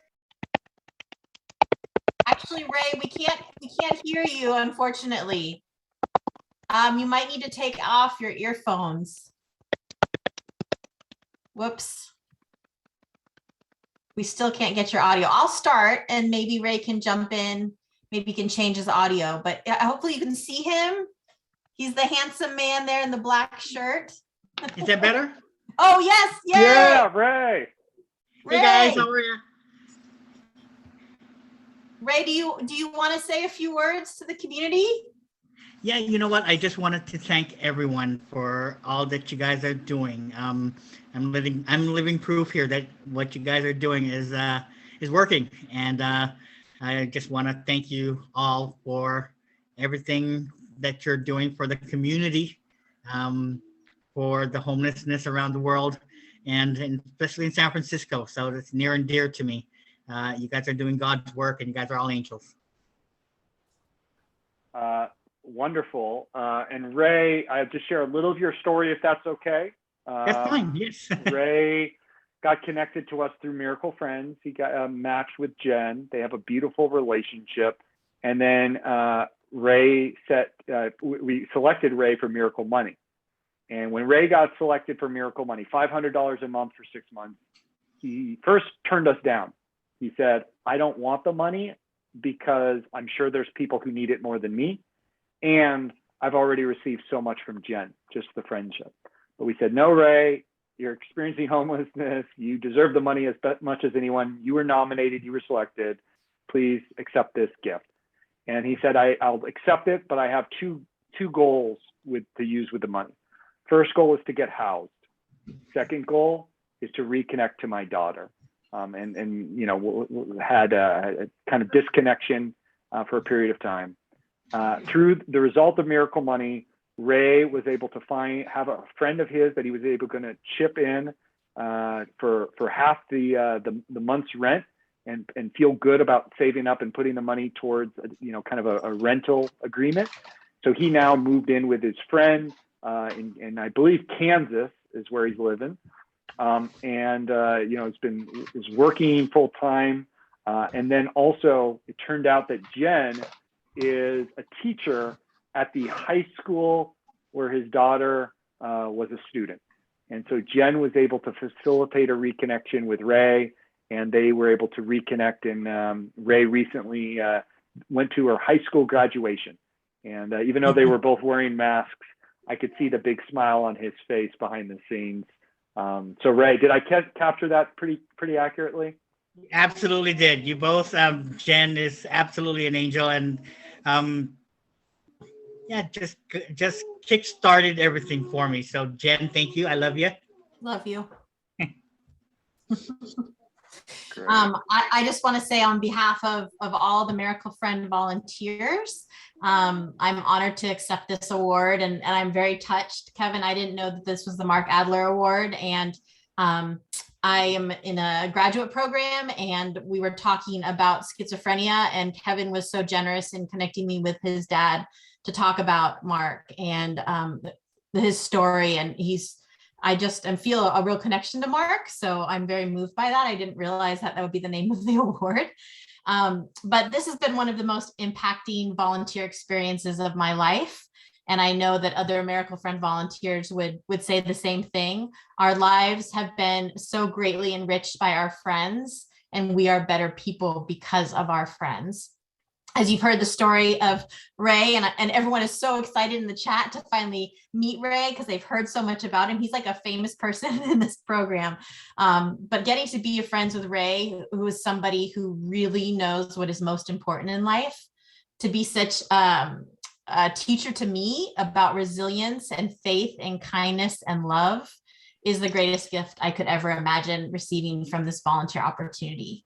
Actually, Ray, we can't hear you, unfortunately. You might need to take off your earphones. Whoops. We still can't get your audio. I'll start and maybe Ray can jump in. Maybe he can change his audio, but hopefully you can see him. He's the handsome man there in the black shirt. Is that better? Oh, yes. Yay. Yeah, Ray. Hey guys, how are you? Ray, do you want to say a few words to the community? Yeah, you know what? I just wanted to thank everyone for all that you guys are doing. I'm living proof here that what you guys are doing is working, and I just want to thank you all for everything that you're doing for the community, for the homelessness around the world, and especially in San Francisco. So that's near and dear to me. You guys are doing God's work, and you guys are all angels. Wonderful. And Ray, I have to share a little of your story, if that's okay. That's fine. Yes. Ray got connected to us through Miracle Friends. He got matched with Jen. They have a beautiful relationship. And then Ray we selected Ray for Miracle Money. And when Ray got selected for Miracle Money, $500 a month for 6 months, he first turned us down. He said, I don't want the money because I'm sure there's people who need it more than me. And I've already received so much from Jen, just the friendship. But we said, no, Ray, you're experiencing homelessness. You deserve the money as much as anyone. You were nominated, you were selected. Please accept this gift. And he said, I'll accept it, but I have two goals to use with the money. First goal is to get housed. Second goal is to reconnect to my daughter. And you know, had a kind of disconnection for a period of time. Through the result of Miracle Money, Ray was able to have a friend of his that he was going to chip in for half the month's rent and feel good about saving up and putting the money towards, you know, kind of a rental agreement. So he now moved in with his friend in I believe Kansas is where he's living. And you know, is working full time. And then also it turned out that Jen is a teacher at the high school where his daughter was a student. And so Jen was able to facilitate a reconnection with Ray, and they were able to reconnect. And Ray recently went to her high school graduation. And even though they were both wearing masks, I could see the big smile on his face behind the scenes. So Ray, did I capture that pretty accurately? Absolutely did. You both, Jen is absolutely an angel, and yeah, just kick-started everything for me. So Jen, thank you. I love you. Love you. I just want to say on behalf of all the Miracle Friend volunteers, I'm honored to accept this award, and I'm very touched. Kevin, I didn't know that this was the Mark Adler Award, and I am in a graduate program, and we were talking about schizophrenia, and Kevin was so generous in connecting me with his dad to talk about Mark and his story. And I feel a real connection to Mark. So I'm very moved by that. I didn't realize that would be the name of the award. But this has been one of the most impacting volunteer experiences of my life. And I know that other Miracle Friend volunteers would say the same thing. Our lives have been so greatly enriched by our friends, and we are better people because of our friends. As you've heard the story of Ray, and everyone is so excited in the chat to finally meet Ray because they've heard so much about him. He's like a famous person in this program. But getting to be friends with Ray, who is somebody who really knows what is most important in life, to be such a teacher to me about resilience and faith and kindness and love is the greatest gift I could ever imagine receiving from this volunteer opportunity.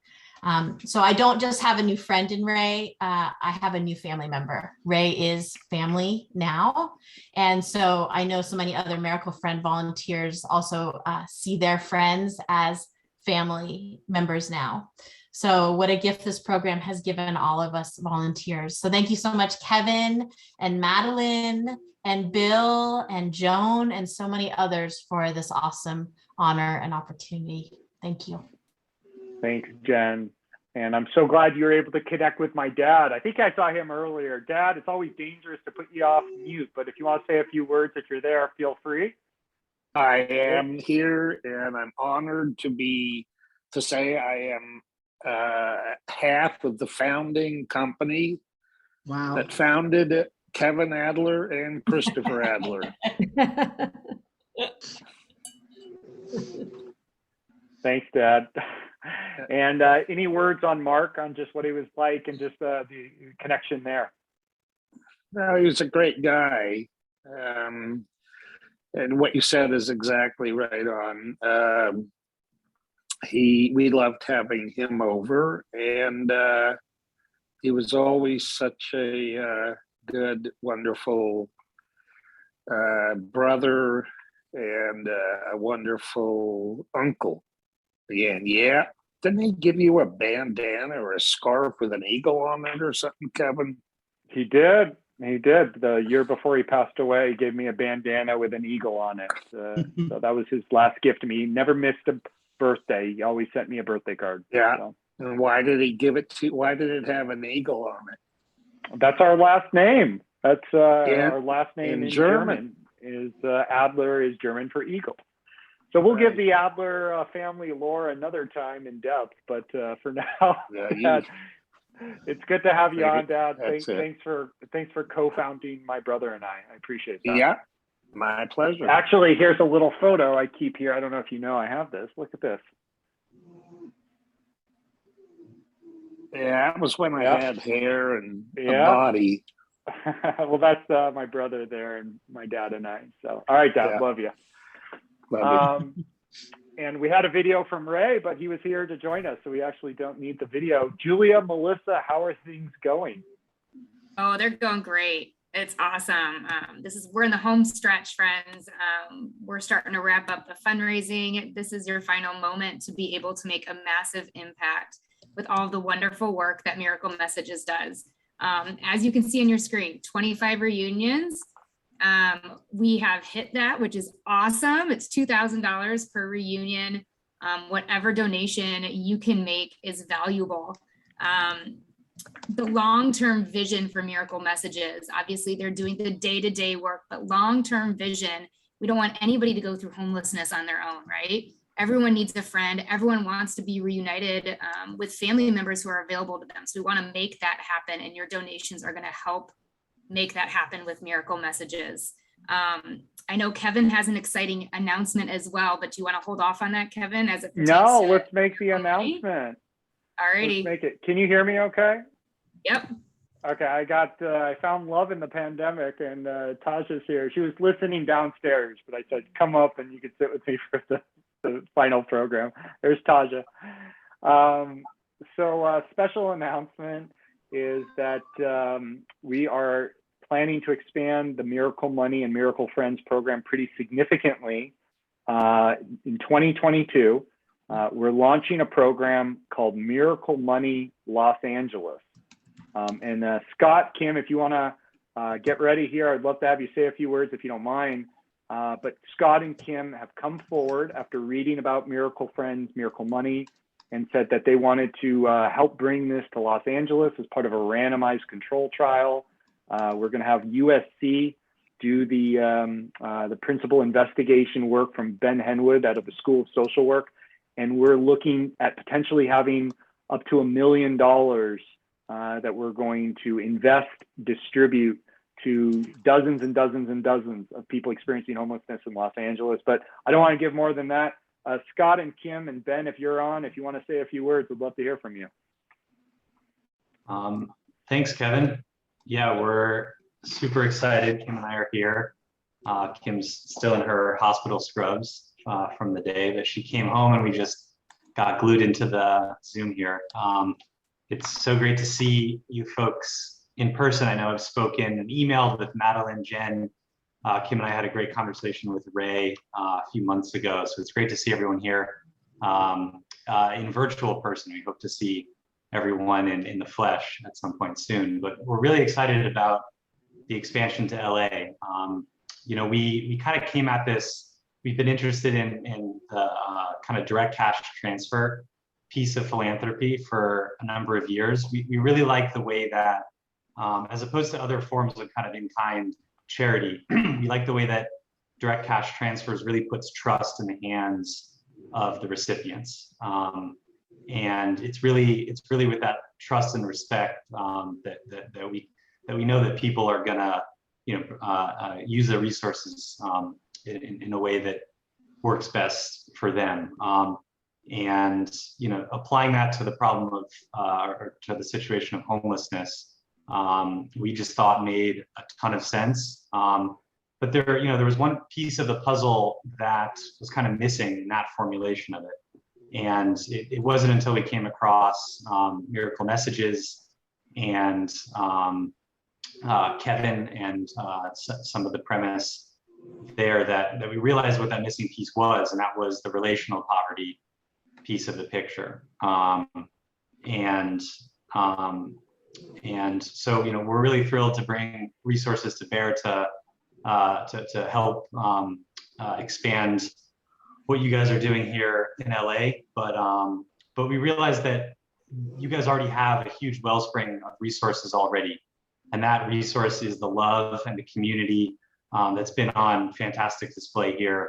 So I don't just have a new friend in Ray, I have a new family member. Ray is family now. And so I know so many other Miracle Friend volunteers also see their friends as family members now. So what a gift this program has given all of us volunteers. So thank you so much, Kevin and Madeline and Bill and Joan and so many others for this awesome honor and opportunity. Thank you. Thanks, Jen. And I'm so glad you were able to connect with my dad. I think I saw him earlier. Dad, it's always dangerous to put you off mute, but if you want to say a few words if you're there, feel free. I am here, and I'm honored to say I am half of the founding company that founded Kevin Adler and Christopher Adler. Thanks, Dad. And any words on Mark, on just what he was like and just the connection there? No, he was a great guy. And what you said is exactly right on. We loved having him over, and he was always such a good, wonderful brother and a wonderful uncle. And yeah, didn't he give you a bandana or a scarf with an eagle on it or something, Kevin? He did. He did. The year before he passed away, he gave me a bandana with an eagle on it. So that was his last gift to me. He never missed a birthday. He always sent me a birthday card. Yeah. So. And why did he give it to? Why did it have an eagle on it? That's our last name. That's our last name in German. Is Adler is German for eagle. So we'll give the Adler family lore another time in depth. But for now, it's good to have you on, Dad. Thanks for co-founding my brother and I. I appreciate that. Yeah, my pleasure. Actually, here's a little photo I keep here. I don't know if you know I have this. Look at this. Yeah, that was when I had hair and a body. Well, that's my brother there and my dad and I. So, all right, Dad, love you. Love you. And we had a video from Ray, but he was here to join us, so we actually don't need the video. Julia, Melissa, how are things going? Oh, they're going great. It's awesome. We're in the home stretch, friends. We're starting to wrap up the fundraising. This is your final moment to be able to make a massive impact with all the wonderful work that Miracle Messages does. As you can see on your screen, 25 reunions. We have hit that, which is awesome. It's $2,000 per reunion. Whatever donation you can make is valuable. The long-term vision for Miracle Messages, obviously they're doing the day-to-day work, but long-term vision, we don't want anybody to go through homelessness on their own, right? Everyone needs a friend. Everyone wants to be reunited with family members who are available to them. So we want to make that happen, and your donations are going to help make that happen with Miracle Messages. I know Kevin has an exciting announcement as well, but do you want to hold off on that, Kevin? As it No, let's make the announcement. All righty. Let's make it. Can you hear me okay? Yep. Okay, I found love in the pandemic, and Tasha's here. She was listening downstairs, but I said, come up and you can sit with me for the final program. There's Tasha. So special announcement is that we are planning to expand the Miracle Money and Miracle Friends program pretty significantly in 2022. We're launching a program called Miracle Money Los Angeles. And Scott, Kim, if you want to get ready here, I'd love to have you say a few words if you don't mind. But Scott and Kim have come forward after reading about Miracle Friends, Miracle Money, and said that they wanted to help bring this to Los Angeles as part of a randomized control trial. We're going to have USC do the principal investigation work from Ben Henwood out of the School of Social Work. And we're looking at potentially having up to $1 million that we're going to invest, distribute to dozens and dozens and dozens of people experiencing homelessness in Los Angeles. But I don't want to give more than that. Scott and Kim and Ben, if you're on, if you want to say a few words, we'd love to hear from you. Thanks, Kevin. Yeah, we're super excited. Kim and I are here. Kim's still in her hospital scrubs from the day that she came home, and we just got glued into the Zoom here. It's so great to see you folks in person. I know I've spoken and emailed with Madeline, Jen. Kim and I had a great conversation with Ray a few months ago. So it's great to see everyone here in virtual person. We hope to see everyone in the flesh at some point soon. But we're really excited about the expansion to LA. You know, we kind of came at this, we've been interested in the kind of direct cash transfer piece of philanthropy for a number of years. We really like the way that, as opposed to other forms of kind of in-kind charity, we like the way that direct cash transfers really puts trust in the hands of the recipients. And it's really with that trust and respect that we know that people are gonna, use the resources in a way that works best for them. And applying that to the problem of or to the situation of homelessness, we just thought made a ton of sense. But there was one piece of the puzzle that was kind of missing in that formulation of it. And it wasn't until we came across Miracle Messages and Kevin and some of the premise there that we realized what that missing piece was, and that was the relational poverty piece of the picture. And so we're really thrilled to bring resources to bear to help expand what you guys are doing here in LA, but we realized that you guys already have a huge wellspring of resources already, and that resource is the love and the community that's been on fantastic display here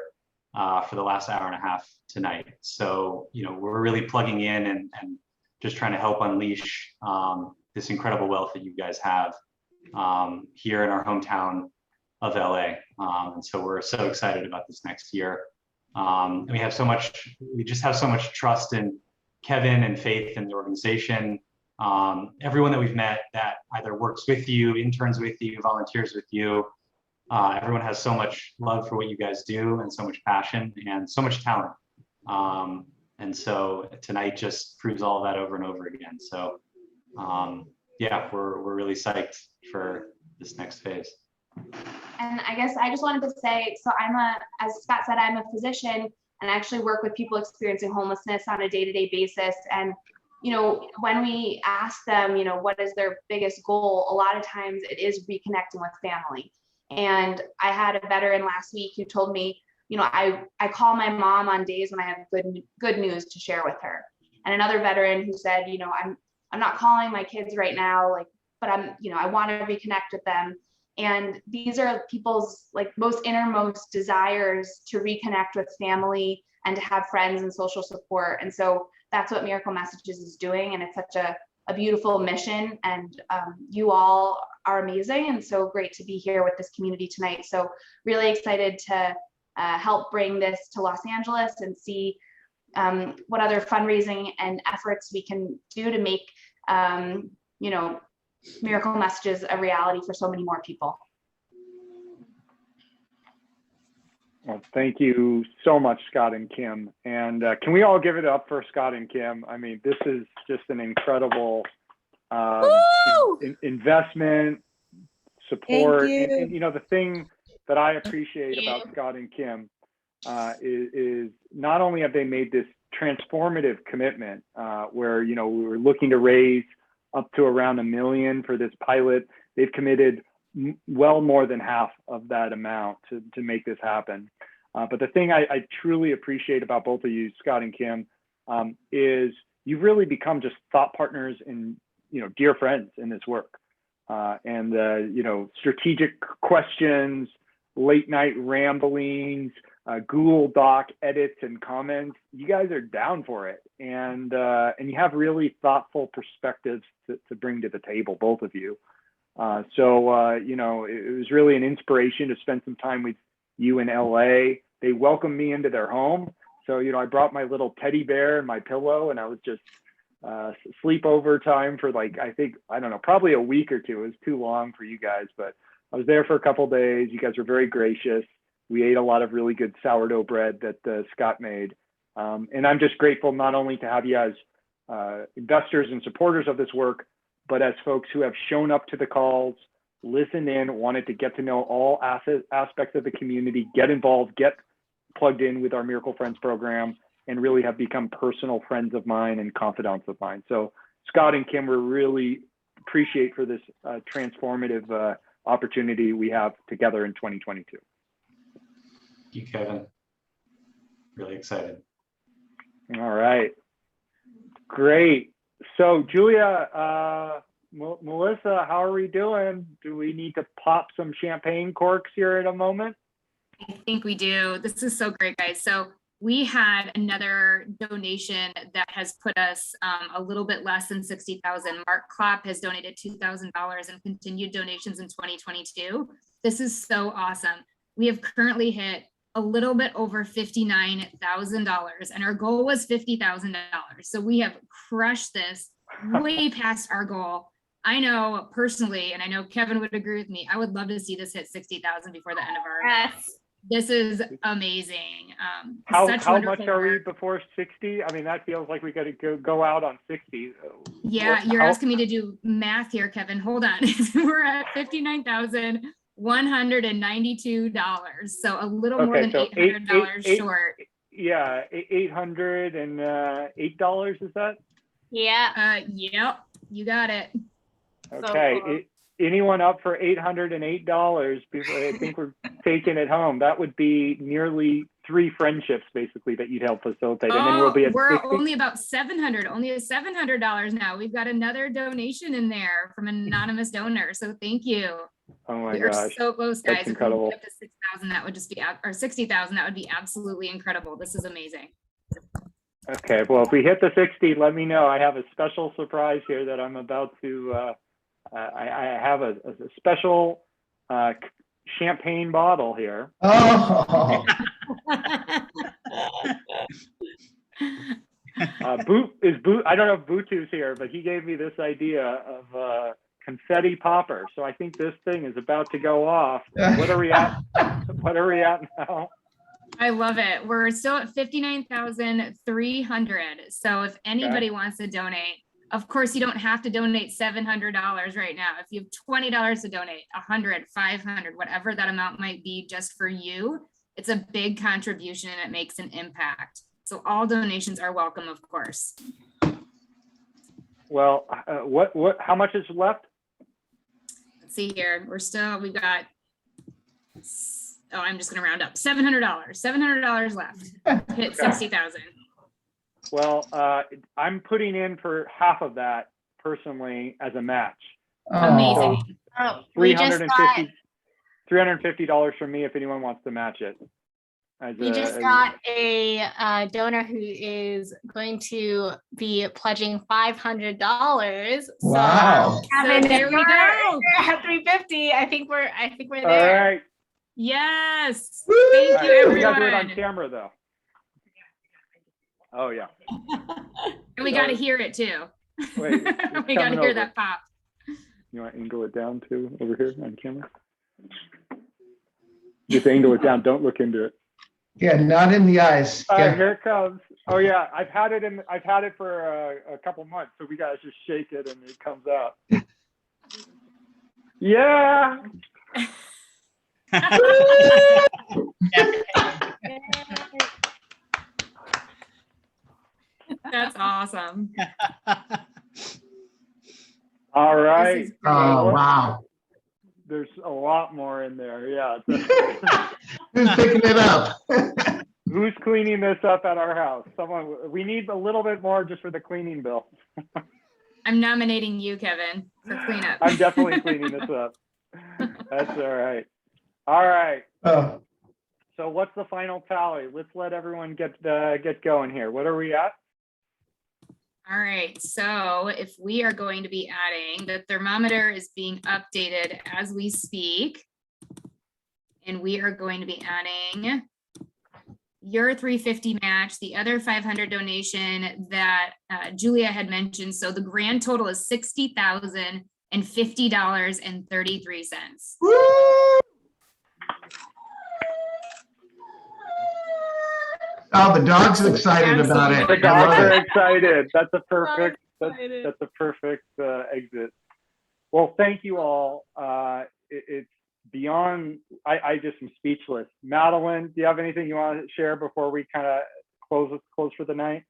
for the last hour and a half tonight. So we're really plugging in and just trying to help unleash this incredible wealth that you guys have here in our hometown of LA. And so we're so excited about this next year. And we just have so much trust in Kevin and faith in the organization. Everyone that we've met that either works with you, interns with you, volunteers with you, everyone has so much love for what you guys do and so much passion and so much talent. And so tonight just proves all of that over and over again. So yeah, we're really psyched for this next phase. And I guess I just wanted to say, so as Scott said, I'm a physician and actually work with people experiencing homelessness on a day-to-day basis. And, when we ask them, what is their biggest goal, a lot of times it is reconnecting with family. And I had a veteran last week who told me, I call my mom on days when I have good news to share with her. And another veteran who said, I'm not calling my kids right now, but I want to reconnect with them. And these are people's most innermost desires to reconnect with family and to have friends and social support. And so that's what Miracle Messages is doing. And it's such a beautiful mission. And you all are amazing. And so great to be here with this community tonight. So really excited to help bring this to Los Angeles and see what other fundraising and efforts we can do to make, Miracle Messages a reality for so many more people. Well, thank you so much, Scott and Kim. And can we all give it up for Scott and Kim? I mean, this is just an incredible investment, support. And the thing that I appreciate about Scott and Kim is not only have they made this transformative commitment where, we were looking to raise up to around $1 million for this pilot. They've committed well more than half of that amount to make this happen. But the thing I truly appreciate about both of you, Scott and Kim, is you've really become just thought partners and, dear friends in this work. And strategic questions, late night ramblings, Google Doc edits and comments, you guys are down for it. And you have really thoughtful perspectives to bring to the table, both of you. So it was really an inspiration to spend some time with you in LA. They welcomed me into their home. So, I brought my little teddy bear and my pillow, and I was just sleepover time for probably a week or two. It was too long for you guys, but I was there for a couple of days. You guys were very gracious. We ate a lot of really good sourdough bread that Scott made. And I'm just grateful not only to have you as investors and supporters of this work, but as folks who have shown up to the calls, listened in, wanted to get to know all aspects of the community, get involved, get plugged in with our Miracle Friends program, and really have become personal friends of mine and confidants of mine. So Scott and Kim, we really appreciate for this transformative opportunity we have together in 2022. Thank you, Kevin. Really excited. All right. Great. So Julia, Melissa, how are we doing? Do we need to pop some champagne corks here in a moment? I think we do. This is so great, guys. So we had another donation that has put us a little bit less than 60,000. Mark Klopp has donated $2,000 and continued donations in 2022. This is so awesome. We have currently hit a little bit over $59,000 and our goal was $50,000. So we have crushed this way past our goal. I know personally, and I know Kevin would agree with me, I would love to see this hit 60,000 before the end of our. Yes. This is amazing. How much are we before 60? I mean, that feels like we got to go out on 60. Yeah, you're asking me to do math here, Kevin. Hold on. We're at $59,192. So a little more than $800 short. Yeah, $808, is that? Yeah. Yep, you got it. Okay. So anyone up for $808? I think we're taking it home. That would be nearly 3 friendships, basically, that you'd help facilitate. And then we'll be at we're 60. only about $700, only at $700 now. We've got another donation in there from an anonymous donor. So thank you. Oh my we are gosh. so close, guys. That's incredible. If we get up to 6,000, that would just be, or 60,000, that would be absolutely incredible. This is amazing. Okay, well, if we hit the 60, let me know. I have a special surprise here that I'm about to, I have a special champagne bottle here. Oh. I don't know if Butu's here, but he gave me this idea of confetti popper. So I think this thing is about to go off. What are we at? What are we at now? I love it. We're still at 59,300. So if anybody wants to donate, of course, you don't have to donate $700 right now. If you have $20 to donate, 100, 500, whatever that amount might be just for you, it's a big contribution and it makes an impact. So all donations are welcome, of course. Well, how much is left? Let's see here. We've got, I'm just going to round up, $700 left. Hit 60,000. Well, I'm putting in for half of that personally as a match. Amazing. Oh, we just got $350 from me if anyone wants to match it. We just got a donor who is going to be pledging $500. Wow. So Kevin, there we go. At 350. I think we're there. All right. Yes. Woo! Thank you, everyone. We got to do it on camera, though. Oh, yeah. And we got to hear it, too. Wait, we got to hear that pop. You want to angle it down, too, over here on camera? Just angle it down. Don't look into it. Yeah, not in the eyes. All Yeah. right, here it comes. Oh yeah, I've had it for a couple months, so we gotta just shake it and it comes out. Yeah. That's awesome. All right. Oh wow. There's a lot more in there. Yeah. Who's picking it up? Who's cleaning this up at our house? Someone. We need a little bit more just for the cleaning bill. I'm nominating you, Kevin, for cleanup. I'm definitely cleaning this up. That's all right. All right. Oh. So what's the final tally? Let's let everyone get going here. What are we at? All right, so if we are going to be adding, the thermometer is being updated as we speak. And we are going to be adding your 350 match, the other 500 donation that Julia had mentioned. So the grand total is $60,050.33. Oh, the dog's excited about it. The dogs are excited. That's a perfect. That's a perfect exit. Well, thank you all. It's beyond. I just am speechless. Madeline, do you have anything you want to share before we kind of close for the night?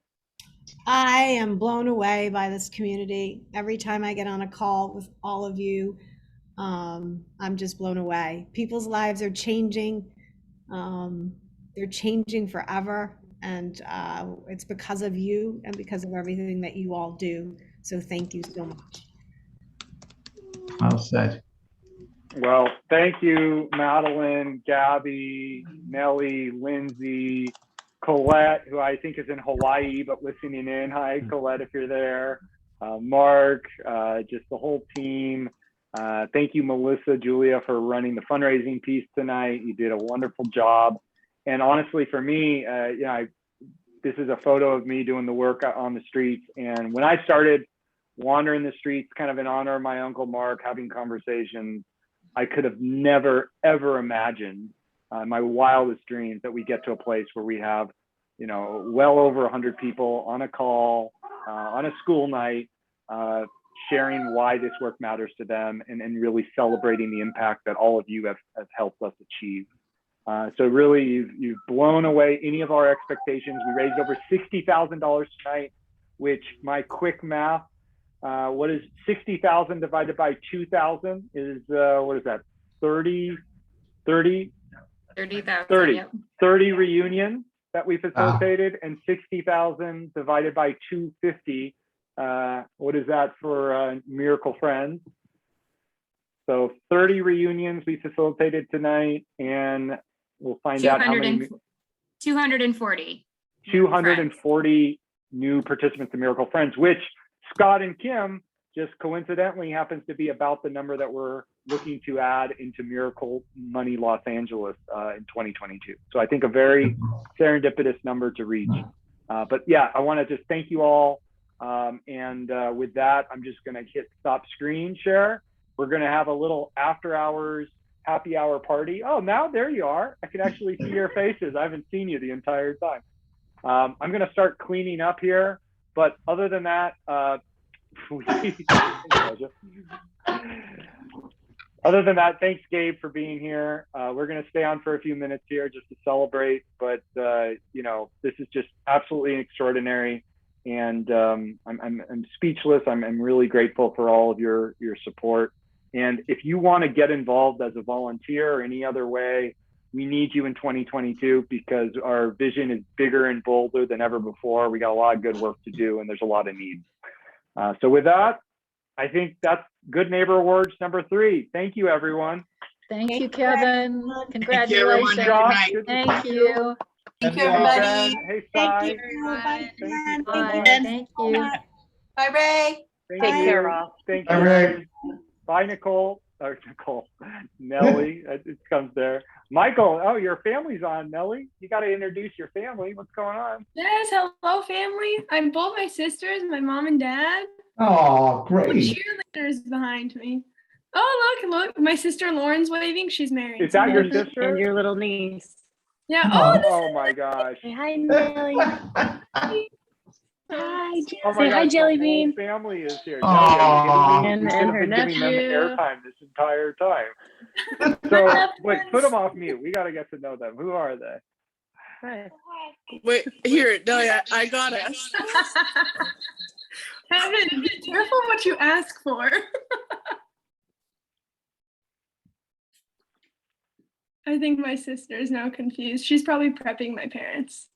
I am blown away by this community. Every time I get on a call with all of you, I'm just blown away. People's lives are changing. They're changing forever. And it's because of you and because of everything that you all do. So thank you so much. Well said. Well, thank you, Madeline, Gabby, Nellie, Lindsay, Colette, who I think is in Hawaii, but listening in. Hi, Colette, if you're there. Mark, just the whole team. Thank you, Melissa, Julia, for running the fundraising piece tonight. You did a wonderful job. And honestly, for me, this is a photo of me doing the work on the streets. And when I started wandering the streets, kind of in honor of my Uncle Mark, having conversations, I could have never, ever imagined my wildest dreams that we get to a place where we have, well over 100 people on a call, on a school night, sharing why this work matters to them and really celebrating the impact that all of you have helped us achieve. So really, you've blown away any of our expectations. We raised over $60,000 tonight, which my quick math, what is 60,000 divided by 2,000 is, what is that, 30,000, yep. 30 reunions that we facilitated, and 60,000 divided by 250. What is that for Miracle Friends? So 30 reunions we facilitated tonight, and we'll find out how many. 240. 240 new participants in Miracle Friends, which Scott and Kim just coincidentally happens to be about the number that we're looking to add into Miracle Money Los Angeles in 2022. So I think a very serendipitous number to reach. But yeah, I want to just thank you all. And with that, I'm just going to hit stop screen share. We're going to have a little after hours happy hour party. Oh, now there you are. I can actually see your faces. I haven't seen you the entire time. I'm going to start cleaning up here. But other than that, thanks, Gabe, for being here. We're going to stay on for a few minutes here just to celebrate. But, this is just absolutely extraordinary. And I'm speechless. I'm really grateful for all of your support. And if you want to get involved as a volunteer or any other way, we need you in 2022 because our vision is bigger and bolder than ever before. We got a lot of good work to do, and there's a lot of need. So with that, I think that's Good Neighbor Awards number 3. Thank you, everyone. Thank you, Kevin. Thank you, everyone. Congratulations. Thank you. Thank you, everybody. Hey, Thank Sai. you. Bye. Bye. Thank you. Bye, Ray. Thank Bye. you. Thank you. Bye, Ray. Bye, Nicole. Nellie, it comes there. Michael, oh, your family's on, Nellie. You got to introduce your family. What's going on? Yes, hello, family. I'm both my sisters, my mom and dad. Oh, great. Cheerleaders behind me. Oh, look, my sister Lauren's waving. She's married. Is that your sister? And your little niece. Yeah. Oh my gosh. Say hi, Nellie. Hi, Oh say hi, Jelly Bean. The whole family is here. And her giving them nephew. airtime this entire time. So, wait, put them off mute. We got to get to know them. Who are they? Hi. Wait, here, no, I got it. Kevin, be careful what you ask for. I think my sister is now confused. She's probably prepping my parents.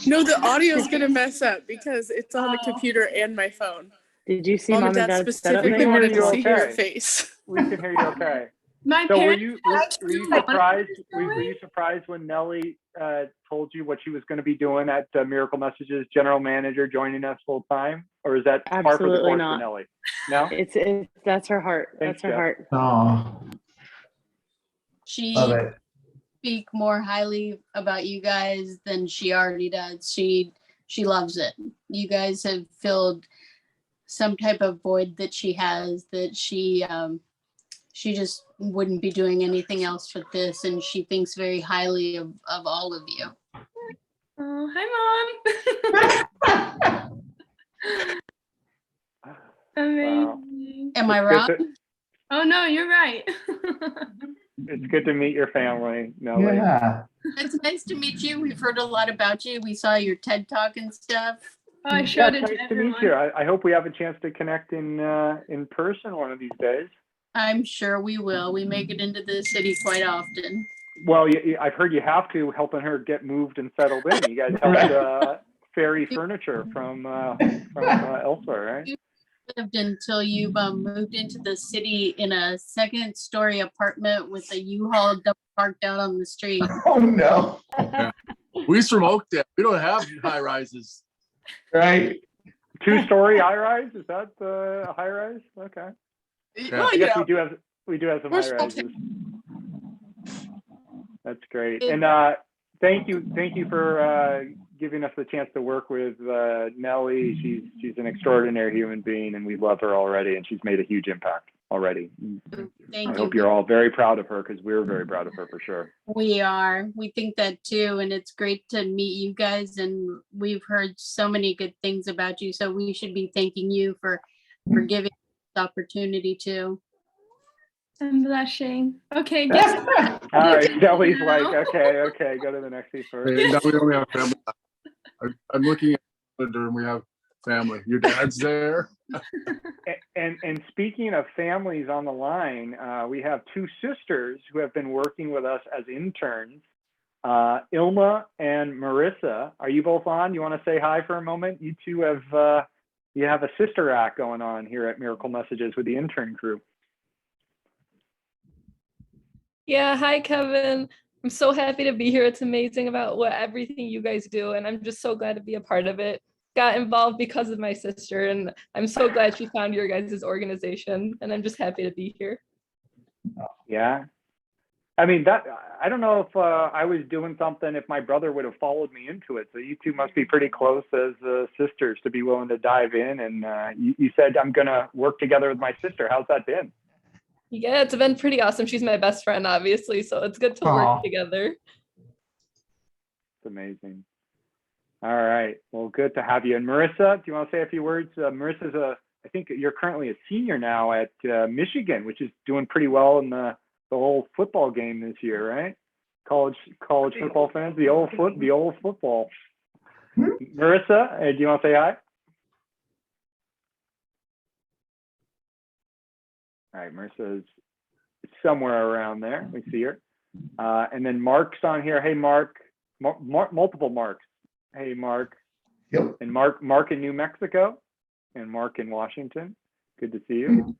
No, the audio is gonna mess up because it's on the computer and my phone. Did you see Mom Mom and and Dad Dad's setup? specifically wanted to see okay. your face. We can hear you okay. My So were parents you surprised? Were you surprised when Nellie told you what she was going to be doing at Miracle Messages general manager, joining us full time, or is that par for the Absolutely course not. for Nellie? No, It's that's her heart. Thanks, That's her Jeff. heart. Oh, She love it. speak more highly about you guys than she already does. She loves it. You guys have filled some type of void that she has, that she just wouldn't be doing anything else with this, and she thinks very highly of all of you. Oh, hi, Mom. Amazing. Am I wrong? Oh, no, you're right. It's good to meet your family, Nellie. Yeah. It's nice to meet you. We've heard a lot about you. We saw your TED Talk and stuff. Oh, I showed it Nice to to everyone. meet you. I hope we have a chance to connect in person one of these days. I'm sure we will. We make it into the city quite often. Well, I've heard you have to, helping her get moved and settled in. You guys helped ferry furniture from elsewhere, right? Lived until you moved into the city in a second-story apartment with a U-Haul double parked out on the street. Oh, no. Yeah. We're from Oakdale. We don't have high rises. Right. 2-story high rise? Is that a high rise? Okay. Well, I guess yeah. we do have some We're high small rises. That's great. And thank you for giving us the chance to work with Nellie. She's an extraordinary human being, and we love her already, and she's made a huge impact already. Thank I you. hope you're all very proud of her, because we're very proud of her for sure. We are. We think that too, and it's great to meet you guys. And we've heard so many good things about you, so we should be thanking you for giving us the opportunity too. I'm blushing. Okay, guess what? All right, Nellie's like, okay, go to the next piece first. Hey, now we only have family. I'm looking at the monitor and we have family. Your dad's there. And speaking of families on the line, we have 2 sisters who have been working with us as interns, Ilma and Marissa. Are you both on? You want to say hi for a moment? You two have you have a sister act going on here at Miracle Messages with the intern crew. Yeah, hi Kevin. I'm so happy to be here. It's amazing about everything you guys do, and I'm just so glad to be a part of it. Got involved because of my sister, and I'm so glad she found your guys' organization, and I'm just happy to be here. Yeah. I mean, I don't know if I was doing something, if my brother would have followed me into it. So you two must be pretty close as sisters to be willing to dive in. And you said, I'm going to work together with my sister. How's that been? Yeah, it's been pretty awesome. She's my best friend, obviously, so it's good to work together. It's amazing. All right. Well, good to have you. And Marissa, do you want to say a few words? Marissa's I think you're currently a senior now at Michigan, which is doing pretty well in the whole football game this year, right? College football fans, the old football. Marissa, do you want to say hi? All right, Marissa is somewhere around there. We see her. And then Mark's on here. Hey, Mark. Multiple Marks. Hey, Mark. Yep. And Mark in New Mexico, and Mark in Washington. Good to see you.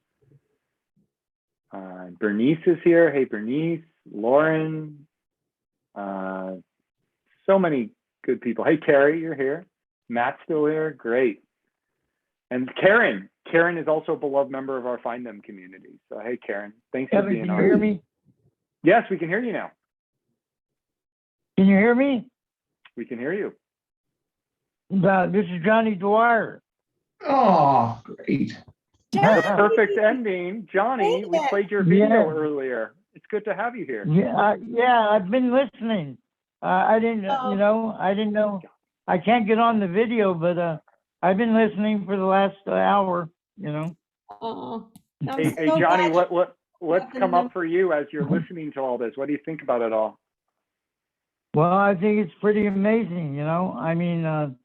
Bernice is here. Hey, Bernice. Lauren. So many good people. Hey, Carrie, you're here. Matt's still here. Great. And Karen. Karen is also a beloved member of our Find Them community. So, hey, Karen, thanks for being on. Can you hear me? Yes, we can hear you now. Can you hear me? We can hear you. This is Johnny Dwyer. Oh, great. The perfect ending. Johnny, we played your video earlier. It's good to have you here. Yeah, I've been listening. I didn't know. I can't get on the video, but I've been listening for the last hour, Oh, Hey, Johnny, what's come up for you as you're listening to all this? What do you think about it all? Well, I think it's pretty amazing, I mean,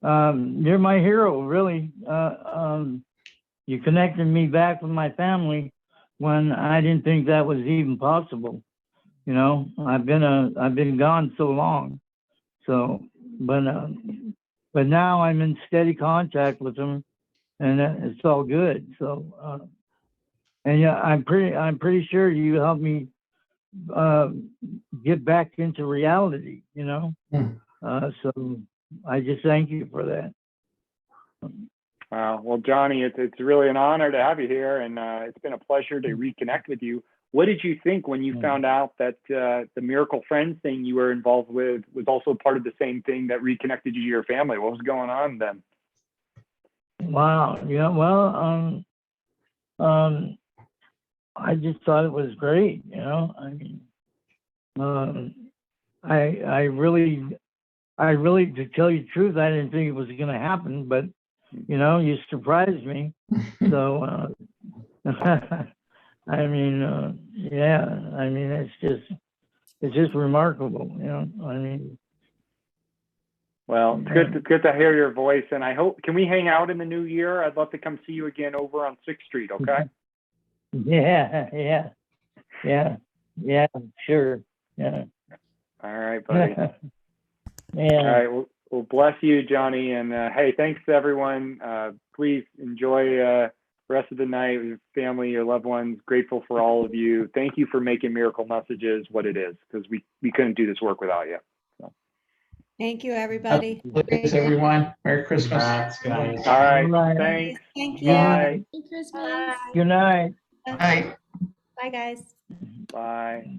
you're my hero, really. You connected me back with my family when I didn't think that was even possible. I've been gone so long. So, but now I'm in steady contact with them, and it's all good. So, and yeah, I'm pretty sure you helped me get back into reality. So I just thank you for that. Well, Johnny, it's really an honor to have you here, and it's been a pleasure to reconnect with you. What did you think when you found out that the Miracle Friends thing you were involved with was also part of the same thing that reconnected you to your family? What was going on then? Wow. Yeah. Well, I just thought it was great. I mean, I really, to tell you the truth, I didn't think it was going to happen, but you surprised me. So, I mean, yeah, I mean, it's just remarkable, I mean. Well, it's good to hear your voice, and I hope, can we hang out in the new year? I'd love to come see you again over on 6th Street, okay? Yeah, sure. Yeah. All right, buddy. Yeah. All right. Well, bless you, Johnny. And hey, thanks to everyone. Please enjoy the rest of the night with your family, your loved ones. Grateful for all of you. Thank you for making Miracle Messages what it is, because we couldn't do this work without you. So. Thank you, everybody. Thanks, everyone. Merry Christmas. Congrats, guys. All right. Bye. Thanks. Thank you. Bye. Merry Christmas. Good night. Bye. Bye, guys. Bye.